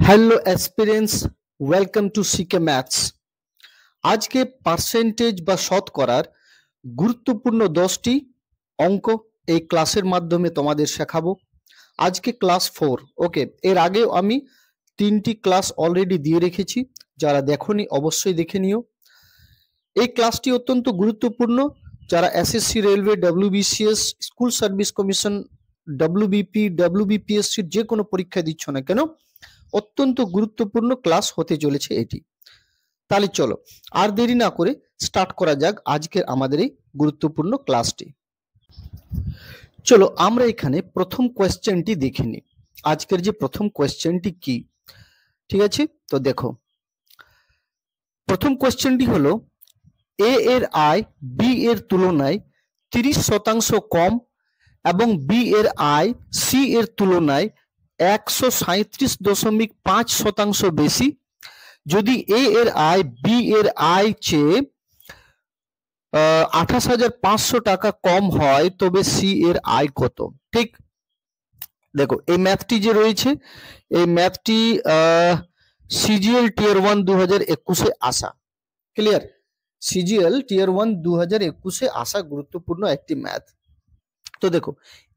Hello aspirants, welcome to CK maths. আজকে percentage বা শতকরার গুরুত্বপূর্ণ 10টি অঙ্ক এই ক্লাসের মাধ্যমে তোমাদের শেখাবো। আজকে ক্লাস 4। ওকে, এর আগেও আমি 3টি ক্লাস অলরেডি দিয়ে রেখেছি, যারা দেখোনি অবশ্যই দেখে নিও। এই ক্লাসটি অত্যন্ত গুরুত্বপূর্ণ। যারা SSC, railway, WBCS, school service commission, WBP, ডব্লিউবিপিএসসির যে কোনো পরীক্ষা দিচ্ছ না কেন, অত্যন্ত গুরুত্বপূর্ণ ক্লাস হতে চলেছে এটি। তাহলে চলো আর দেরি না করে স্টার্ট করা যাক আজকের আমাদের এই গুরুত্বপূর্ণ ক্লাসটি। চলো আমরা এখানে প্রথম কোয়েশ্চেনটি দেখে নিই। আজকের যে প্রথম কোয়েশ্চেনটি কি, ঠিক আছে? তো দেখো, প্রথম কোয়েশ্চেনটি হলো এ এর আয় বি এর তুলনায় 30% কম এবং বি এর আয় সি এর তুলনায় 137.5% বেশি। যদি এ এর আয় বি এর আয় চেয়ে 28,500 টাকা কম হয় তবে সি এর আয় কত? ঠিক, দেখো এই ম্যাথটি যে রয়েছে, এই ম্যাথটি সিজিএল টিয়ার 1 2021-এ আসা। ক্লিয়ার? সিজিএল টিয়ার 1 2021-এ আসা গুরুত্বপূর্ণ একটি ম্যাথ। তো দেখো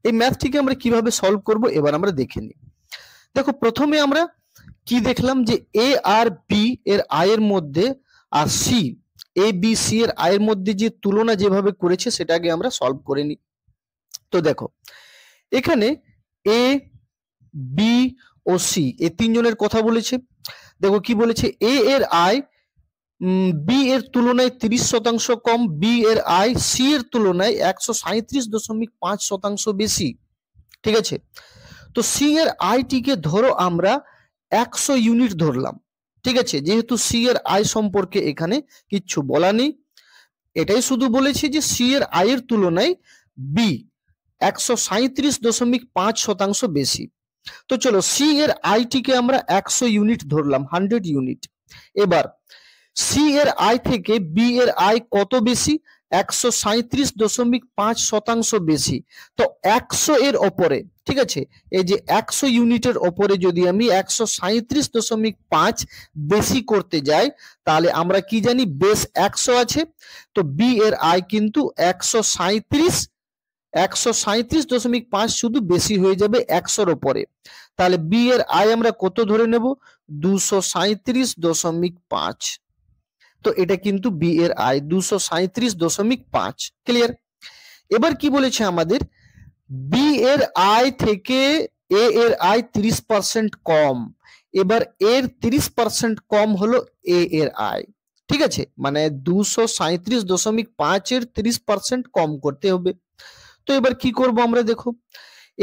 এই ম্যাথটিকে আমরা কিভাবে সলভ করব এবার আমরা দেখে নিই। দেখো প্রথমে আমরা কি দেখলাম যে এ আর বি এর আয়ের মধ্যে আর সি, এ বি সি এর আয়ের মধ্যে যে তুলনা যেভাবে করেছে সেটাকে আমরা সলভ করে নিই। তো দেখো এখানে এ বি ও সি এই তিনজনের কথা বলেছে। দেখো কি বলেছে, এ এর আয় বি এর তুলনায় 30% কম, বি এর আয় সি এর তুলনায় 137.5% বেশি। ঠিক আছে, তো সি এর আয়টিকে ধরো আমরা 100 ইউনিট ধরলাম। ঠিক আছে, যেহেতু সি এর আয় সম্পর্কে এখানে কিচ্ছু বলা নেই, এটাই শুধু বলেছে যে সি এর আয়ের তুলনায় বি 137.5% বেশি। তো চলো সি এর আয়টিকে আমরা 100 ইউনিট ধরলাম, 100 ইউনিট। এবার সি এর আয় থেকে বি এর আয় কত বেশি? 137.5% বেশি। তো 100 এর ওপরে, ঠিক আছে, এই যে 100 ইউনিটের ওপরে যদি আমি 137.5 বেশি করতে যাই, তাহলে আমরা কি জানি বেস 100 আছে, তো বি এর আয় কিন্তু 137.5 শুধু বেশি হয়ে যাবে 100-র ওপরে। তাহলে বি এর আয় আমরা কত ধরে নেব? 237.5। তো এটা কিন্তু বি এর আয় 237.5। ক্লিয়ার? এবার কি বলেছে আমাদের, বি এর আয় থেকে এ এর আয় 30% কম। এবার এর 30% কম হলো এ এর আয়। ঠিক আছে, মানে 237.5 এর 30% কম করতে হবে। তো এবার কি করব আমরা, দেখো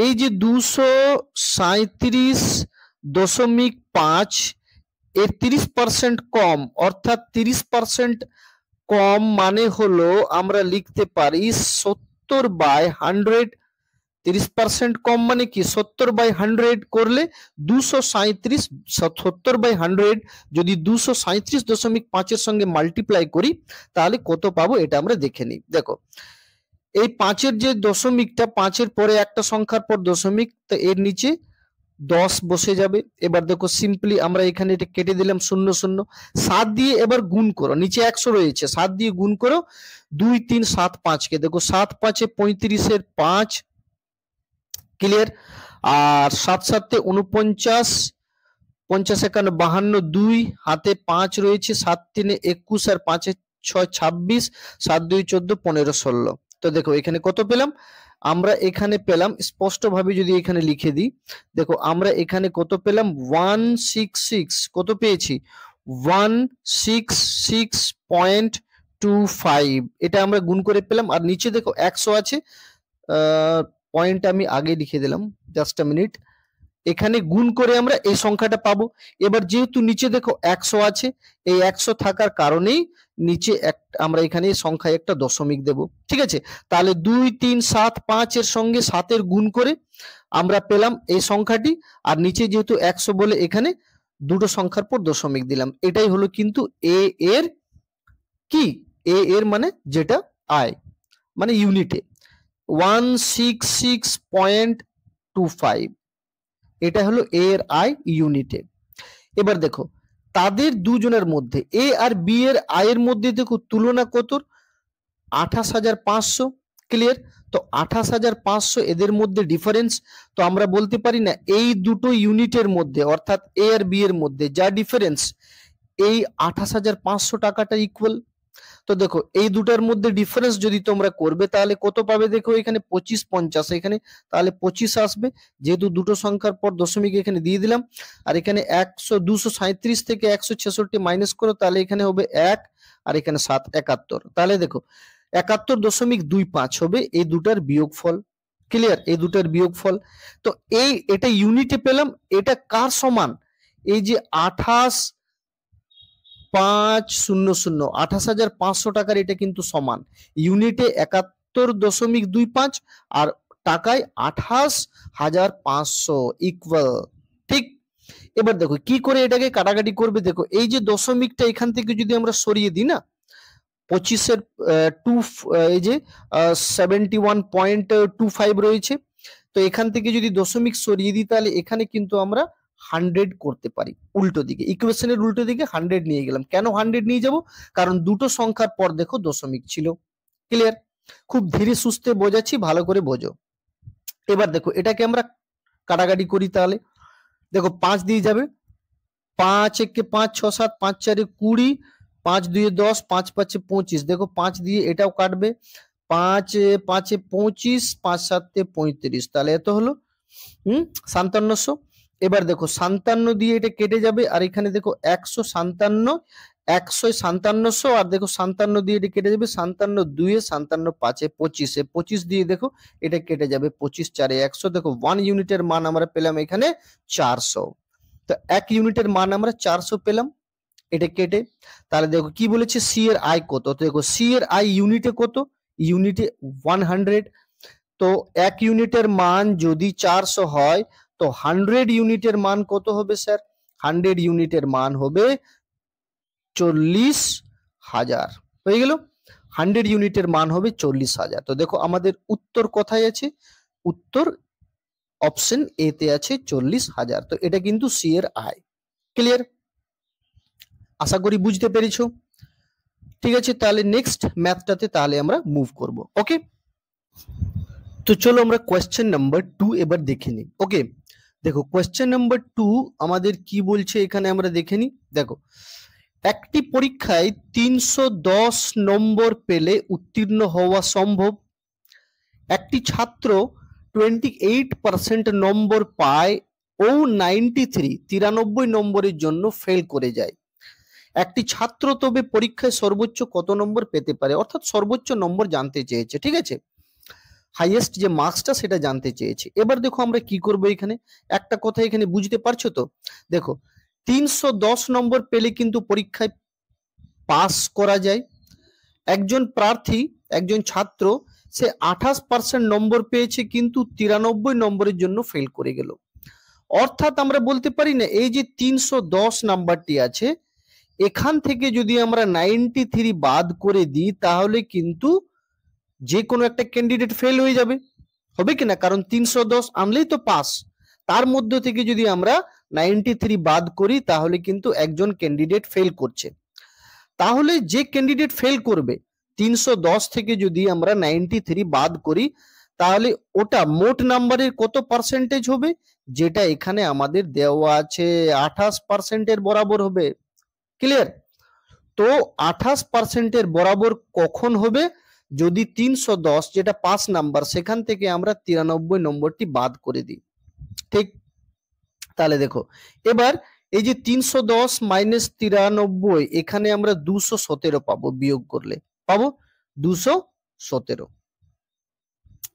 এই যে 237.5 এর 30% কম, অর্থাৎ 30% কম মানে হলো আমরা লিখতে পারি 70/100। 30% কম মানে কি 70/100 করলে 237, 70/100 যদি 237.5 এর সঙ্গে মাল্টিপ্লাই করি তাহলে কত পাবো এটা আমরা দেখে নিই। দেখো এই 5-এর যে দশমিকটা, 5-এর পরে একটা সংখ্যার পর দশমিক, তো এর নিচে 10 বসে যাবে। এবার দেখো সিম্পলি আমরা এখানে এটা কেটে দিলাম 0 0। 7 দিয়ে এবার গুণ করো, নিচে 100 রয়েছে, 7 দিয়ে গুণ করো 2 3 7 5 কে। দেখো 7 5 35-এর 5। ক্লিয়ার? আর 7 7 49, 50 51 52, 2 হাতে 5 রয়েছে, 7 3 21 আর 5 6 26, 7 2 14 15 16। তো দেখো এখানে কত পেলাম আমরা, এখানে পেলাম স্পষ্টভাবে যদি এখানে লিখে দিই, দেখো আমরা এখানে কত পেলাম 166, কত পেয়েছি 166.25, এটা আমরা গুণ করে পেলাম। আর নিচে দেখো 100 আছে, পয়েন্ট আমি আগে লিখে দিলাম, জাস্ট আ মিনিট। এখানে গুণ করে আমরা এই সংখ্যাটা পাবো। এবার যেহেতু নিচে দেখো 100 আছে, এই 100 থাকার কারণেই নিচে আমরা এখানে সংখ্যায় একটা দশমিক দেব। ঠিক আছে, তাহলে 2 3 7 5 এর সঙ্গে 7 এর গুণ করে আমরা পেলাম এই সংখ্যাটি। আর নিচে যেহেতু 100 বলে এখানে দুটো সংখ্যার পর দশমিক দিলাম। এটাই হলো কিন্তু এ এর কি, এ এর মানে যেটা আয়, মানে ইউনিটে 166.25, এটা হলো এর আয় ইউনিটে। এবার দেখো তাদের দুজনের মধ্যে এ আর বি এর আয়ের মধ্যে দেখো তুলনা কত, 28,500। ক্লিয়ার? তো 28,500 এদের মধ্যে ডিফারেন্স। তো আমরা বলতে পারি না এই দুটো ইউনিটের মধ্যে অর্থাৎ এ আর বি এর মধ্যে যা ডিফারেন্স এই 28,500 টাকাটা ইকুয়াল। তো দেখো এই দুটার মধ্যে ডিফারেন্স যদি তোমরা করবে তাহলে কত পাবে, দেখো এখানে 25 50 এখানে তাহলে 25 আসবে, যেহেতু দুটো সংখ্যার পর দশমিক এখানে দিয়ে দিলাম। আর এখানে 237 থেকে 166 মাইনাস করো তাহলে এখানে হবে 1 আর এখানে 7 71। তাহলে দেখো 71.25 হবে এই দুটার বিয়োগফল। ক্লিয়ার? এই দুটার বিয়োগফল। তো এটা ইউনিটে পেলাম, এটা কার সমান, এই যে 28,500 টাকার এটা কিন্তু সমান, ইউনিটে 71.25 আর টাকায় 28,500 ইকুয়াল। ঠিক? এবার দেখো কি করে এটাকে কাটাকাটি করবে, দেখো এই যে দশমিকটা এখান থেকে যদি আমরা সরিয়ে দিই না, 25-এর এই যে 71.25 রয়েছে, তো এখান থেকে যদি দশমিক সরিয়ে দিই তাহলে এখানে কিন্তু আমরা 100 করতে পারি, উল্টো দিকে ইকুয়েশনের উল্টো দিকে 100 নিয়ে গেলাম। কেন 100 নিয়ে যাব, কারণ দুটো সংখ্যার পর দেখো দশমিক ছিল। ক্লিয়ার? খুব ধীরে সুস্থে বোঝাচ্ছি, ভালো করে বোঝো। এবার দেখো এটাকে আমরা কাটাকাটি করি, তাহলে দেখো 5 দিয়ে যাবে, 5 একে 5 6 7 5 4 20, 5 2 10, 5 5 25, দেখো 5 দিয়ে এটাও কাটবে, 5 5 25, 5 7 35, তাহলে এত হলো 5700। এবার দেখো 57 দিয়ে এটা কেটে যাবে, আর এখানে দেখো 157, 15700, আর দেখো 57 দিয়ে এটা কেটে যাবে, 57 2 57 5 25, 25 দিয়ে দেখো এটা কেটে যাবে, 25 4 100। দেখো 1 ইউনিটের মান আমরা পেলাম এখানে 400। তো 1 ইউনিটের মান আমরা 400 পেলাম এটা কেটে। তাহলে দেখো কি বলেছে, সি এর আয় কত, তো দেখো সি এর আয় ইউনিটে কত, ইউনিটে 100। তো 1 ইউনিটের মান যদি 400 হয় তো 100 ইউনিটের মান কত হবে স্যার, 100 ইউনিটের মান হবে 40,000। হয়ে গেল, 100 ইউনিটের মান হবে 40,000। তো দেখো আমাদের উত্তর কোথায় আছে, উত্তর অপশন এ তে আছে 40,000। তো এটা কিন্তু সি এর আয়। ক্লিয়ার? আশা করি বুঝতে পেরেছো। ঠিক আছে, তাহলে নেক্সট ম্যাথটাতে তাহলে আমরা মুভ করব। ওকে, তো চলো আমরা কোয়েশ্চেন নাম্বার 2 এবার দেখে নিই। ওকে, দেখো কোয়েশ্চেন নাম্বার 2 আমাদের কি বলছে এখানে আমরা দেখে নিই। দেখো একটি পরীক্ষায় 310 নম্বর পেলে উত্তীর্ণ হওয়া সম্ভব। একটি ছাত্র 28% নম্বর পায় ও 93 নম্বরের জন্য ফেল করে যায়। একটি ছাত্র তবে পরীক্ষায় সর্বোচ্চ কত নম্বর পেতে পারে, অর্থাৎ সর্বোচ্চ নম্বর জানতে চেয়েছে। ঠিক আছে, হাইয়েস্ট যে মার্কসটা সেটা জানতে চেয়েছে। এবার দেখো আমরা কি করব, এখানে একটা কথা এখানে বুঝতে পারছো তো। দেখো 310 নম্বর পেলে কিন্তু পরীক্ষায় পাস করা যায়। একজন প্রার্থী, একজন ছাত্র, সে 28% নম্বর পেয়েছে কিন্তু 93 নম্বরের জন্য ফেল করে গেল। অর্থাৎ আমরা বলতে পারি না এই যে 310 নাম্বারটি আছে, এখান থেকে যদি আমরা 93 বাদ করে দিই তাহলে কিন্তু যে কোনো একটা ক্যান্ডিডেট ফেল হয়ে যাবে, হবে কিনা, কারণ 310 আনলেই তো পাস। তার মধ্যে থেকে যদি আমরা 93 বাদ করি তাহলে কিন্তু একজন ক্যান্ডিডেট ফেল করছে। তাহলে যে ক্যান্ডিডেট ফেল করবে 310 থেকে যদি আমরা 93 বাদ করি তাহলে ওটা মোট নাম্বারের কত পার্সেন্টেজ হবে, যেটা এখানে আমাদের দেওয়া আছে 28%-এর বরাবর হবে। ক্লিয়ার? তো 28%-এর বরাবর কখন হবে, যদি 310 যেটা 5 নাম্বার সেখান থেকে আমরা 93 নম্বরটি বাদ করে দিই। ঠিক? তাহলে দেখো এবার এই যে 310 মাইনাস 93, এখানে আমরা 217 পাবো, বিয়োগ করলে পাবো 217।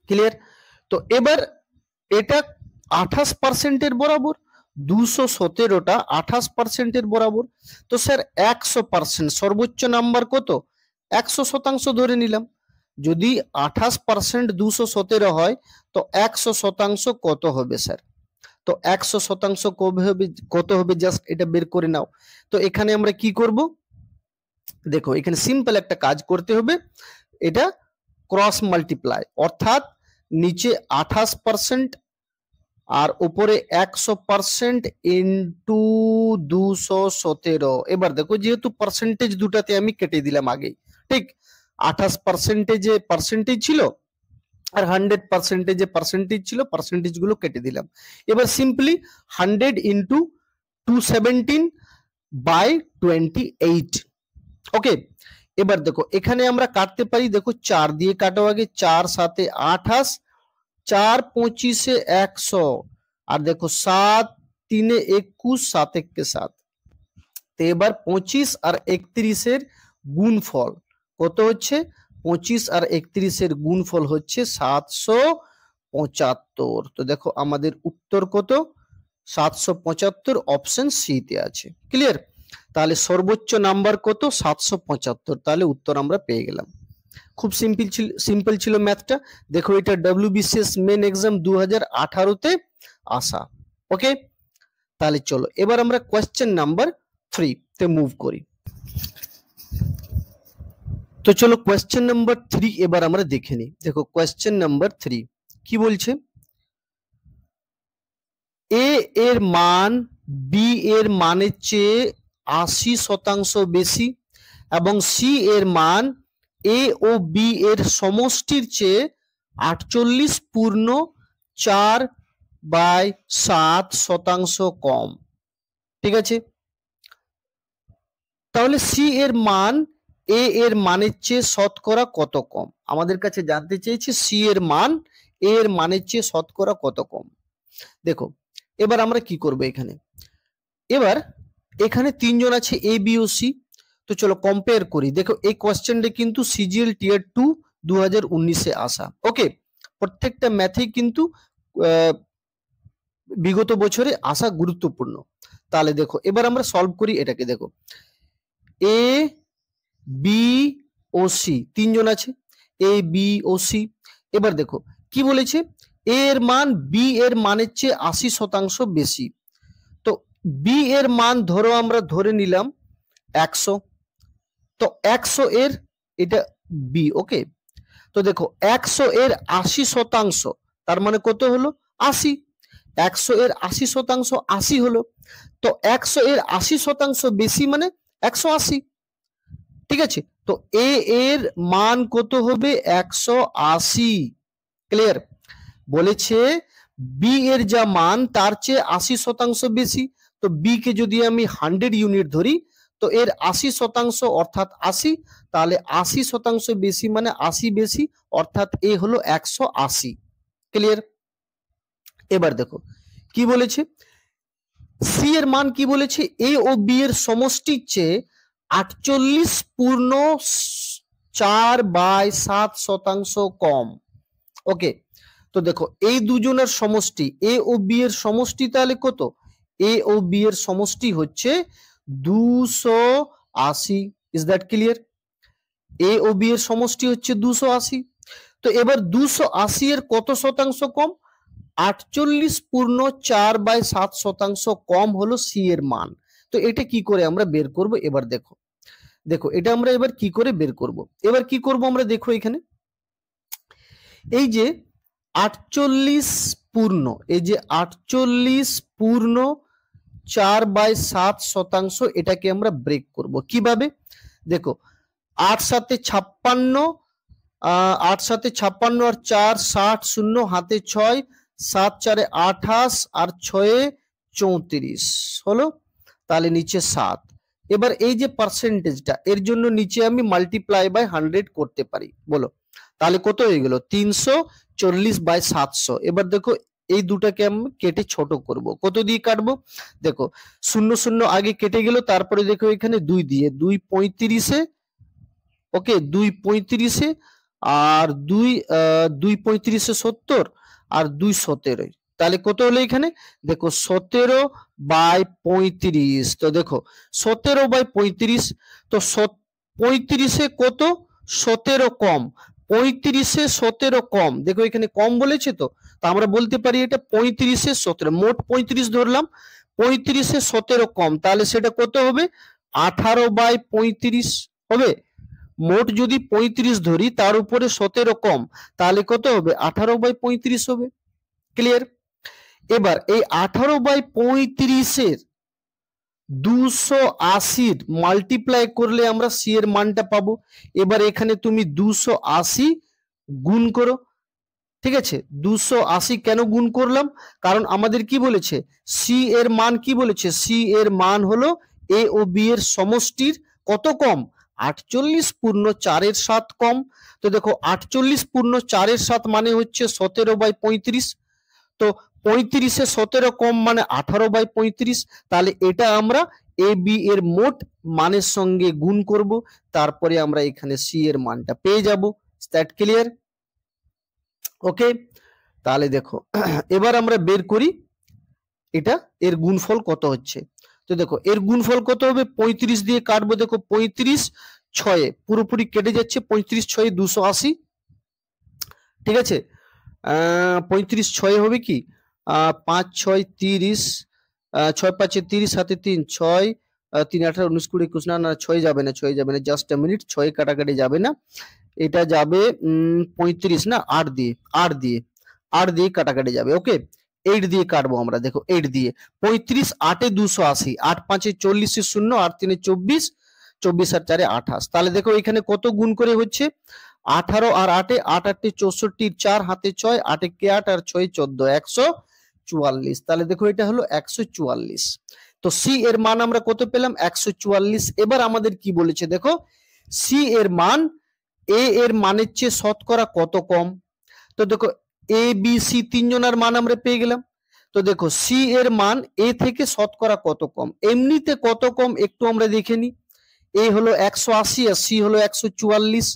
ক্লিয়ার? তো এবার এটা 28%-এর বরাবর, 217টা 28%-এর বরাবর। তো স্যার 100%, সর্বোচ্চ নাম্বার কত, 100% ধরে নিলাম। যদি 28% 217 হয় তো 100% কত হবে স্যার, তো 100% কত হবে জাস্ট এটা বের করে নাও। তো এখানে আমরা কি করব, দেখো এখানে সিম্পল একটা কাজ করতে হবে, এটা ক্রস মাল্টিপ্লাই, অর্থাৎ নিচে 28% আর উপরে 100% ইন্টু 217। এবার দেখো যেহেতু পার্সেন্টেজ দুটাতে আমি কেটে দিলাম আগেই, ঠিক 28% ছিল আর 100% পার্সেন্টেজ ছিল, পার্সেন্টেজ গুলো কেটে দিলাম। এবার সিম্পলি 100 ইন্টু 217 বাই 28। ওকে, এবার দেখো এখানে আমরা কাটতে পারি, দেখো 4 দিয়ে কাটো আগে, 4 7 28, 4 25 100, আর দেখো 7 3 21, 7 1 7। তো এবার 25 আর 31 এর গুণফল কত হচ্ছে? 25 আর 31 এর গুণফল হচ্ছে 775। তো দেখো আমাদের উত্তর কত? 775, অপশন সি তে আছে। ক্লিয়ার? তাহলে সর্বোচ্চ নাম্বার কত? 775। তাহলে উত্তর আমরা পেয়ে গেলাম। খুব সিম্পল ছিল ম্যাথটা। দেখো এটা ডব্লিউবিসিএস মেন এক্সাম 2018 তে আসা। ওকে, তাহলে চলো এবার আমরা কোয়েশ্চেন নাম্বার 3 তে মুভ করি। তো চলো কোয়েশ্চেন নাম্বার 3 এবার আমরা দেখে নিই। দেখো কোয়েশ্চেন নাম্বার 3 কি বলছে? এ এর মান বি এর মানের চেয়ে 80% বেশি এবং সি এর মান এ ও বি এর সমষ্টির চেয়ে 48/4/7 কম। ঠিক আছে, তাহলে সি এর মান এ এর মানের চেয়ে শতকরা কত কম? আমাদের কাছে জানতে চেয়েছে সি এর মান এ এর মানের চেয়ে শতকরা কত কম। দেখো এবার আমরা কি করব এখানে, এবার এখানে তিনজন আছে এ বি ও সি। তো চলো কম্পেয়ার করি। দেখো এই কোশ্চেনটা কিন্তু সিজিএল টিয়ার 2 2019-এ আসা। ওকে, প্রত্যেকটা ম্যাথেই কিন্তু বিগত বছরে আসা গুরুত্বপূর্ণ। তাহলে দেখো এবার আমরা সলভ করি এটাকে। দেখো এ বি ও সি, তিনজন আছে এ বি ও সি। এবার দেখো কি বলেছে, এ এর মান বি এর মানের চেয়ে 80% বেশি। তো বি এর মান ধরো আমরা ধরে নিলাম 100, তো 100 এর এটা বি। ওকে, তো দেখো 100 এর 80%, তার মানে কত হলো? 80। 100 এর 80% 80 হলো। তো 100 এর 80% বেশি মানে 180। ঠিক আছে, তো এ এর মান কত হবে? 180। ক্লিয়ার? বলেছে বি এর যা মান তার চেয়ে 80% বেশি। তো বি কে যদি আমি 100 ইউনিট ধরি, তো এর 80% অর্থাৎ 80, তাহলে 80% বেশি মানে 80 বেশি, অর্থাৎ এ হলো 180। ক্লিয়ার? এবার দেখো কি বলেছে, সি এর মান কি বলেছে? এ ও বি এর সমষ্টির চেয়ে 48/4/7 কম। ওকে, তো দেখো এই দুজনের সমষ্টি এ ও বি এর সমষ্টি তাহলে কত? এ ও বি এর সমষ্টি হচ্ছে 280। Is that clear? এ ও বি এর সমষ্টি হচ্ছে 280। তো এবার 280 এর কত শতাংশ কম? 48/4/7 কম হলো সি এর মান। তো এটা কি করে আমরা বের করব? এবার দেখো, দেখো এটা আমরা এবার কি করে বের করব? এবার কি করব আমরা, দেখো এখানে এই যে 48 পূর্ণ, এই যে 48 পূর্ণ 4/7 এটাকে আমরা ব্রেক করব কিভাবে? দেখো 8 7 56, 8 7 56 আর 4 60, শূন্য হাতে 6, 7 4 28 আর 6 34 হলো। তাহলে নিচে 7। এবার এই যে পার্সেন্টেজটা, এর জন্য নিচে আমি মাল্টিপ্লাই বাই 100 করতে পারি, বলো তাহলে কত হয়ে গেল? 340/700। এবার দেখো এই দুটাকে আমি কেটে ছোট করব। কত দিয়ে কাটবো? দেখো 0 0 আগে কেটে গেল, তারপরে দেখো এখানে 2 দিয়ে, 2 35-এ, ওকে 2 35-এ, আর 2 2 35-এ 70, আর 2 17। তাহলে কত হলো এখানে? দেখো 17/35। তো দেখো 17/35, তো 35-এ কত? 17 কম, 35-এ 17 কম। দেখো এখানে কম বলেছে, তো আমরা বলতে পারি এটা 35-এ 17, মোট 35 ধরলাম, 35-এ 17 কম, তাহলে সেটা কত হবে? 18/35 হবে। মোট যদি 35 ধরি, তার উপরে 17 কম, তাহলে কত হবে? 18/35 হবে। ক্লিয়ার? এবার এই 18/35 280 মাল্টিপ্লাই করলে আমরা সি এর মানটা পাবো। এবার এখানে তুমি 280 গুণ করো, ঠিক আছে। 280 কেন গুণ করলাম, কারণ আমাদের কি বলেছে, সি এর মান কি বলেছে, সি এর মান হলো এ ও বি এর সমষ্টির কত কম, 48/4 কম। তো দেখো 48/4 মানে হচ্ছে 17/35। তো 35-এ 17 কম মানে 18/35। তাহলে এটা আমরা এ বি এর মোট মানের সঙ্গে গুণ করব, তারপরে আমরা এখানে সি এর মানটা পেয়ে যাব। That clear? ওকে, তাহলে দেখো এবার আমরা বের করি এটা এর গুণফল কত হচ্ছে। তো দেখো এর গুণফল কত হবে, 35 দিয়ে কাটবো, দেখো 35 6 পুরোপুরি কেটে যাচ্ছে, 35 6 280, ঠিক আছে। 35 6 হবে কি 5 6 30, 6 5 30, হাতে 3 6, 3 18 19 20 21, না না 6 যাবে না, 6 যাবে না, জাস্ট আ মিনিট, 6 কাটাকাটি যাবে না, এটা যাবে 35 না 8 দিয়ে, 8 দিয়ে কাটাকাটি যাবে। ওকে, 8 দিয়ে কাটবো আমরা, দেখো 8 দিয়ে, 35 8 280, 8 5 40 0, 8 3 24, 24 আর 4 28। তাহলে দেখো এখানে কত গুণ করে হচ্ছে, 18 আর 8 8 8 64, 4 হাতে 6, 8 কে 8 আর 6 14, 144। তাহলে দেখো এটা হলো 144। তো সি এর মান আমরা কত পেলাম, 144। এবার আমাদের কি বলেছে দেখো, সি এর মান এ এর মানের চেয়ে শতকরা কত কম। তো দেখো এ বি সি তিনজনের মান আমরা পেয়ে গেলাম। তো দেখো সি এর মান এ থেকে শতকরা কত কম, এমনিতে কত কম একটু আমরা দেখে নিই। এ হলো 180 আর সি হলো 144।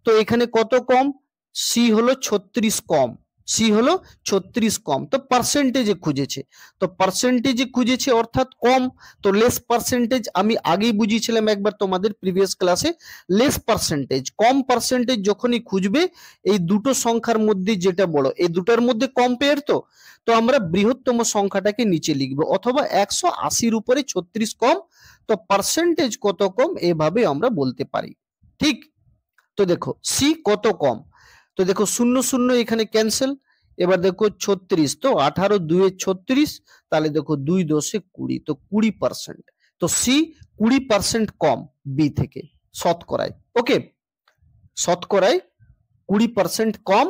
তো এখানে কত কম, সি হলো 36 কম, সি হলো 36 কম। তো পার্সেন্টেজে খুঁজেছে, তো পার্সেন্টেজে খুঁজেছে অর্থাৎ কম। তো লেস পার্সেন্টেজ আমি আগেই বুঝিয়েছিলাম একবার তোমাদের প্রিভিয়াস ক্লাসে, লেস পার্সেন্টেজ কম পার্সেন্টেজ যখনই খুঁজবে এই দুটো সংখ্যার মধ্যে যেটা বড়, এই দুটোর মধ্যে কম্পেয়ার, তো আমরা বৃহত্তম সংখ্যাটাকে নিচে লিখবো, অথবা 180-র উপরে 36 কম, তো পার্সেন্টেজ কত কম এভাবে আমরা বলতে পারি, ঠিক। তো দেখো সি কত কম, তো দেখো 0 0 এখানে ক্যান্সেল, এবার দেখো 36, তো 18 2 36, তাহলে দেখো 2 10 20, তো 20%। তো সি 20% কম বি থেকে শতকরায়। ওকে, শতকরায় 20% কম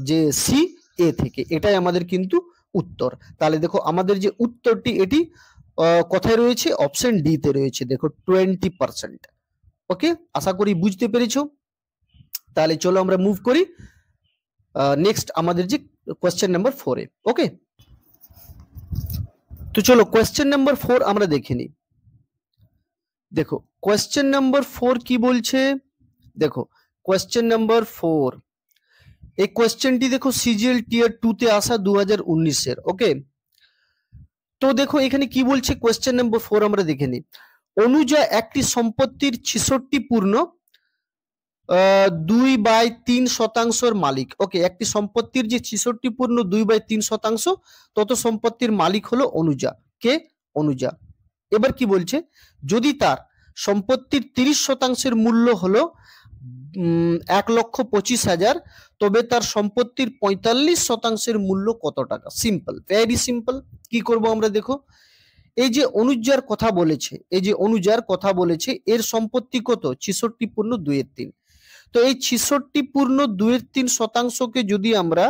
যে সি এ থেকে, এটাই আমাদের কিন্তু উত্তর। তাহলে দেখো আমাদের যে উত্তরটি এটি কোথায় রয়েছে, অপশন ডি তে রয়েছে, দেখো 20%। ওকে, আশা করি বুঝতে পেরেছো। তাহলে চলো আমরা মুভ করি নেক্সট আমাদের যে কোয়েশ্চেন নাম্বার 4 এ। ওকে, তো চলো কোয়েশ্চেন নাম্বার 4 আমরা দেখে নিই। দেখো কোয়েশ্চেন নাম্বার 4 কি বলছে, দেখো কোয়েশ্চেন নাম্বার 4, এই কোয়েশ্চেনটি দেখো সিজিএল টিয়ার 2 তে আসা 2019 এর। ওকে, তো দেখো এখানে কি বলছে, কোয়েশ্চেন নাম্বার 4 আমরা দেখে নিই। অনুজা একটি সম্পত্তির 2/3% মালিক। ওকে, একটি সম্পত্তির যে 2/3% তত সম্পত্তির মালিক হলো অনুজা। কে, অনুজা। এবার কি বলছে, যদি তার সম্পত্তির 30% মূল্য হলো 1,25,000, তবে তার সম্পত্তির 45% মূল্য কত টাকা। Simple, very simple. কি করব আমরা, দেখো এই যে অনুজার কথা বলেছে, এই যে অনুজার কথা বলেছে, এর সম্পত্তি কত, 66.2/3। তো এই 66.2/3%কে যদি আমরা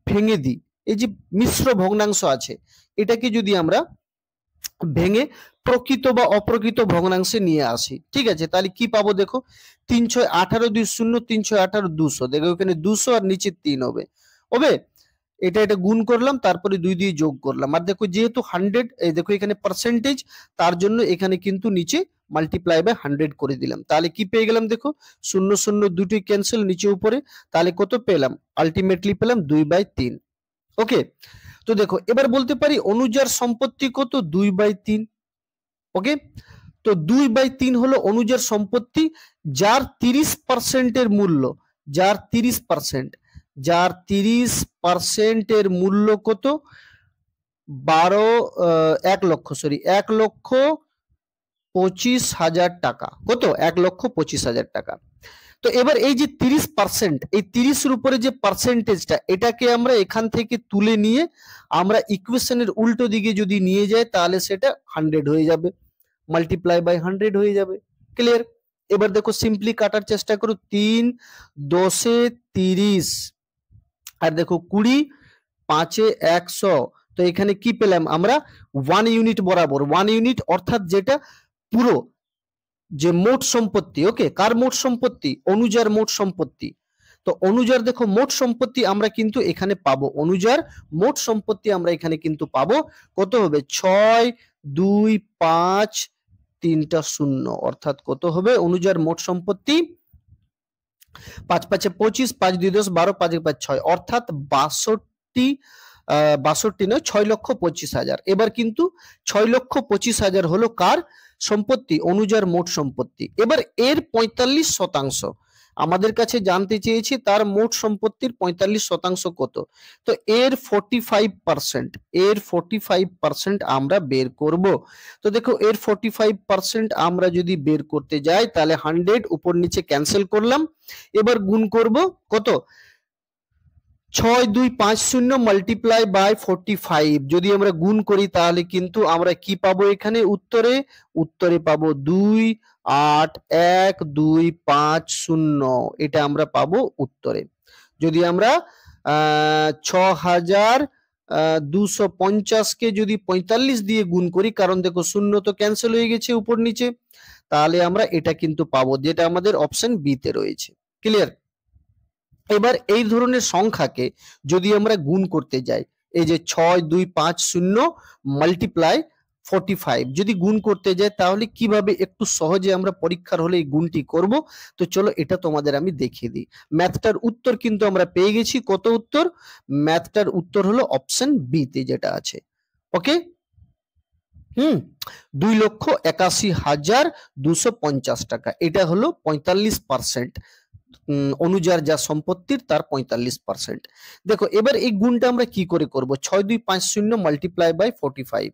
ভেঙে দিই, এই যে মিশ্র ভগ্নাংশ আছে এটাকে যদি আমরা ভেঙে প্রকৃত বা অপ্রকৃত ভগ্নাংশে নিয়ে আসি, ঠিক আছে, তাহলে কি পাবো, দেখো 3 6 18 2 0, 3 6 18 200, দেখো এখানে 200 আর নিচে 3 হবে, এটা গুণ করলাম, তারপরে 2 দিয়ে যোগ করলাম, আর দেখো যেহেতু 100, এই দেখো এখানে পার্সেন্টেজ, তার জন্য এখানে কিন্তু নিচে মাল্টিপ্লাই বাই 100 করে দিলাম। তাহলে কি পেয়ে গেলাম, দেখো 0 0 দুটি ক্যান্সেল, নিচে উপরে, তাহলে কত পেলাম, আলটিমেটলি পেলাম 2/3। ওকে, তো দেখো এবার বলতে পারি অনুজার সম্পত্তি কত, 2/3। ওকে, তো 2/3 হলো অনুজার সম্পত্তি, যার 30% এর মূল্য, যার 30%, যার 30% এর মূল্য কত, 1,25,000 টাকা। কত, 1,25,000 টাকা। তো এবার এই যে 30%, এই 30-এর উপরে যে পার্সেন্টেজটা, এটাকে আমরা এখান থেকে তুলে নিয়ে আমরা ইকুয়েশনের উল্টো দিকে যদি নিয়ে যাই তাহলে সেটা 100 হয়ে যাবে, মাল্টিপ্লাই বাই 100 হয়ে যাবে। ক্লিয়ার? এবার দেখো সিম্পলি কাটার চেষ্টা করো, 3 10 30 আর দেখো 20 5 100। তো এখানে কি পেলাম আমরা? 1 ইউনিট বরাবর, 1 ইউনিট অর্থাৎ যেটা পুরো যে মোট সম্পত্তি। ওকে, কার মোট সম্পত্তি? অনুজার মোট সম্পত্তি। তো অনুজার দেখো মোট সম্পত্তি আমরা কিন্তু এখানে পাবো, অনুজার মোট সম্পত্তি আমরা এখানে কিন্তু পাবো। কত হবে? 6 2 5 3টা 0, অর্থাৎ কত হবে অনুজার মোট সম্পত্তি? 5 5 25, 5 2 10 12, 5 5 6, অর্থাৎ 62 নয় 6,25,000। এবার কিন্তু 6,25,000 হলো কার সম্পত্তি? অনুজার মোট সম্পত্তি। এবার এর 45% আমাদের কাছে জানতে চেয়েছি, তার মোট সম্পত্তির 45% কত। তো এর 45%, এর 45% আমরা বের করব। তো দেখো এর 45% আমরা যদি বের করতে যাই তাহলে 100 উপর নিচে ক্যান্সেল করলাম, এবার গুণ করব কত? 6250 মাল্টিপ্লাই বাই 45 যদি আমরা গুণ করি তাহলে কিন্তু আমরা কি পাবো এখানে উত্তরে? উত্তরে পাবো 2812550, এটা আমরা পাবো উত্তরে। যদি আমরা 6250 কে যদি 45 দিয়ে গুণ করি, কারণ দেখো শূন্য তো ক্যান্সেল হয়ে গেছে উপর নিচে, তাহলে আমরা এটা কিন্তু পাবো, যেটা আমাদের অপশন বি তে রয়েছে। ক্লিয়ার? এবার এই ধরনের সংখ্যাকে যদি আমরা গুণ করতে যাই, এই যে 6250 মাল্টিপ্লাই 45 যদি গুণ করতে যাই তাহলে কিভাবে একটু সহজে আমরা পরীক্ষার হলে এই গুণটি করব। তো চলো এটা তোমাদের আমি দেখিয়ে দিই। ম্যাথটার উত্তর কিন্তু আমরা পেয়ে গেছি। কত উত্তর? ম্যাথটার উত্তর হলো অপশন বি তে যেটা আছে। ওকে, 2,81,250 টাকা, এটা হলো 45%। অনুযার যা সম্পত্তির তার 45%। দেখো এবার এই গুণটা আমরা কি করে করব? 6250 মাল্টিপ্লাই বাই 45।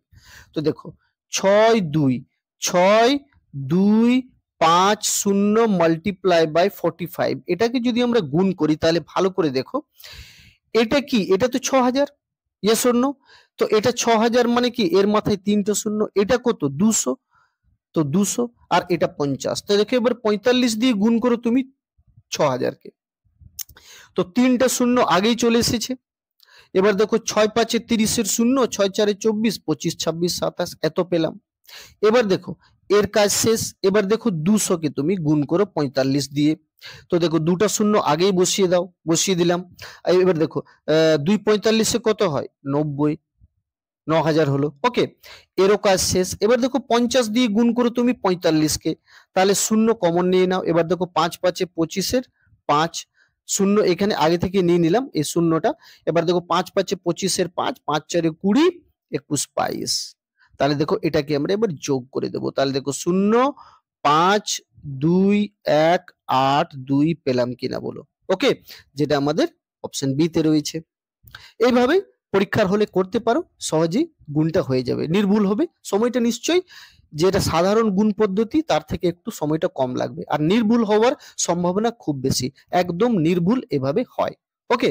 তো দেখো 6250 মাল্টিপ্লাই বাই 45, এটাকে যদি আমরা গুণ করি তাহলে ভালো করে দেখো, এটা কি? এটা তো 6000, ইয়েস অর নো? তো এটা 6000 মানে কি? এর মাথায় 3টা শূন্য, এটা কত? 200। তো 200 আর এটা 50। তো দেখো এবার 45 দিয়ে গুণ করো তুমি 6000 কে, তো 3টা শূন্য আগেই চলে এসেছে। এবার দেখো 6 5 30 এর শূন্য, 6 4 24, 25 26 27 এত পেলাম। এবার দেখো এর কাজ শেষ। এবার দেখো 200 কে তুমি গুণ করো 45 দিয়ে। তো দেখো দুটা শূন্য আগেই বসিয়ে দাও, বসিয়ে দিলাম। এবার দেখো 2 45 এ কত হয়? 90, 9000 হলো। ওকে, এরও কাজ শেষ। এবার দেখো 50 দিয়ে গুণ করো তুমি 45 কে, তাহলে শূন্য কমন নিয়ে নাও। এবার দেখো 5 5 25 এর 5, শূন্য এখানে আগে থেকে নিয়ে নিলাম এই শূন্যটা। এবার দেখো 5 5 25 এর 5, 5 4 20, 21 22। তাহলে দেখো এটাকে আমরা এবার যোগ করে দেবো। তাহলে দেখো 0 5 2 1 8 2 পেলাম কিনা বলো। ওকে, যেটা আমাদের অপশন বি তে রয়েছে। এইভাবে পরীক্ষার হলে করতে পারো, সহজেই গুণটা হয়ে যাবে, নির্ভুল হবে। সময়টা নিশ্চয়ই, যেটা সাধারণ গুণ পদ্ধতি তার থেকে একটু সময়টা কম লাগবে, আর নির্ভুল হওয়ার সম্ভাবনা খুব বেশি, একদম নির্ভুল এভাবে হয়। ওকে,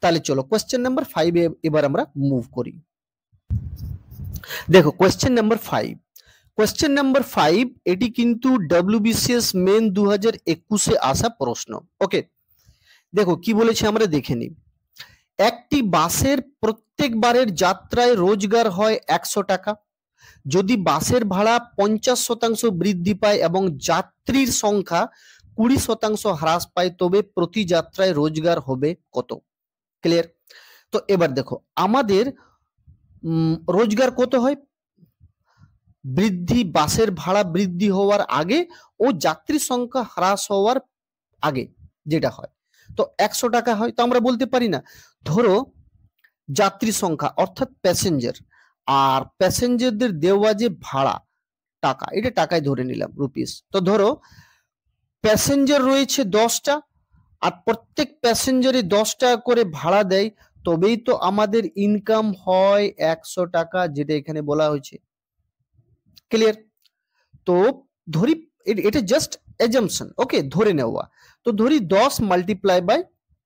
তাহলে চলো কোয়েশ্চেন নাম্বার 5 এবার আমরা মুভ করি। দেখো কোয়েশ্চেন নাম্বার 5, কোয়েশ্চেন নাম্বার 5 এটি কিন্তু ডব্লিউবিসিএস মেন 2021 এ আসা প্রশ্ন। ওকে, দেখো কি বলেছে আমরা দেখে নিই। একটি বাসের প্রত্যেকবারের যাত্রায় রোজগার হয় 100 টাকা। যদি বাসের ভাড়া 50% বৃদ্ধি পায় এবং যাত্রীর সংখ্যা 20% হ্রাস পায় তবে প্রতি যাত্রায় রোজগার হবে কত? ক্লিয়ার? তো এবার দেখো আমাদের রোজগার কত হয়? বৃদ্ধি, বাসের ভাড়া বৃদ্ধি হওয়ার আগে ও যাত্রী সংখ্যা হ্রাস হওয়ার আগে যেটা হয়, তো 100 টাকা হয়। তো আমরা বলতে পারি না, ধরো যাত্রী সংখ্যা অর্থাৎ প্যাসেঞ্জার, আর প্যাসেঞ্জারদের দেওয়া যে ভাড়া টাকা, এটা টাকায় ধরে নিলাম রুপিস। তো ধরো প্যাসেঞ্জার রয়েছে 10টা, আর প্রত্যেক প্যাসেঞ্জারে 10 টাকা করে ভাড়া দেয়, তবেই তো আমাদের ইনকাম হয় 100 টাকা, যেটা এখানে বলা হয়েছে। ক্লিয়ার? তো ধরি এটা জাস্ট অ্যাজাম্পশন, ওকে, ধরে নেওয়া। তো ধরি 10 multiply by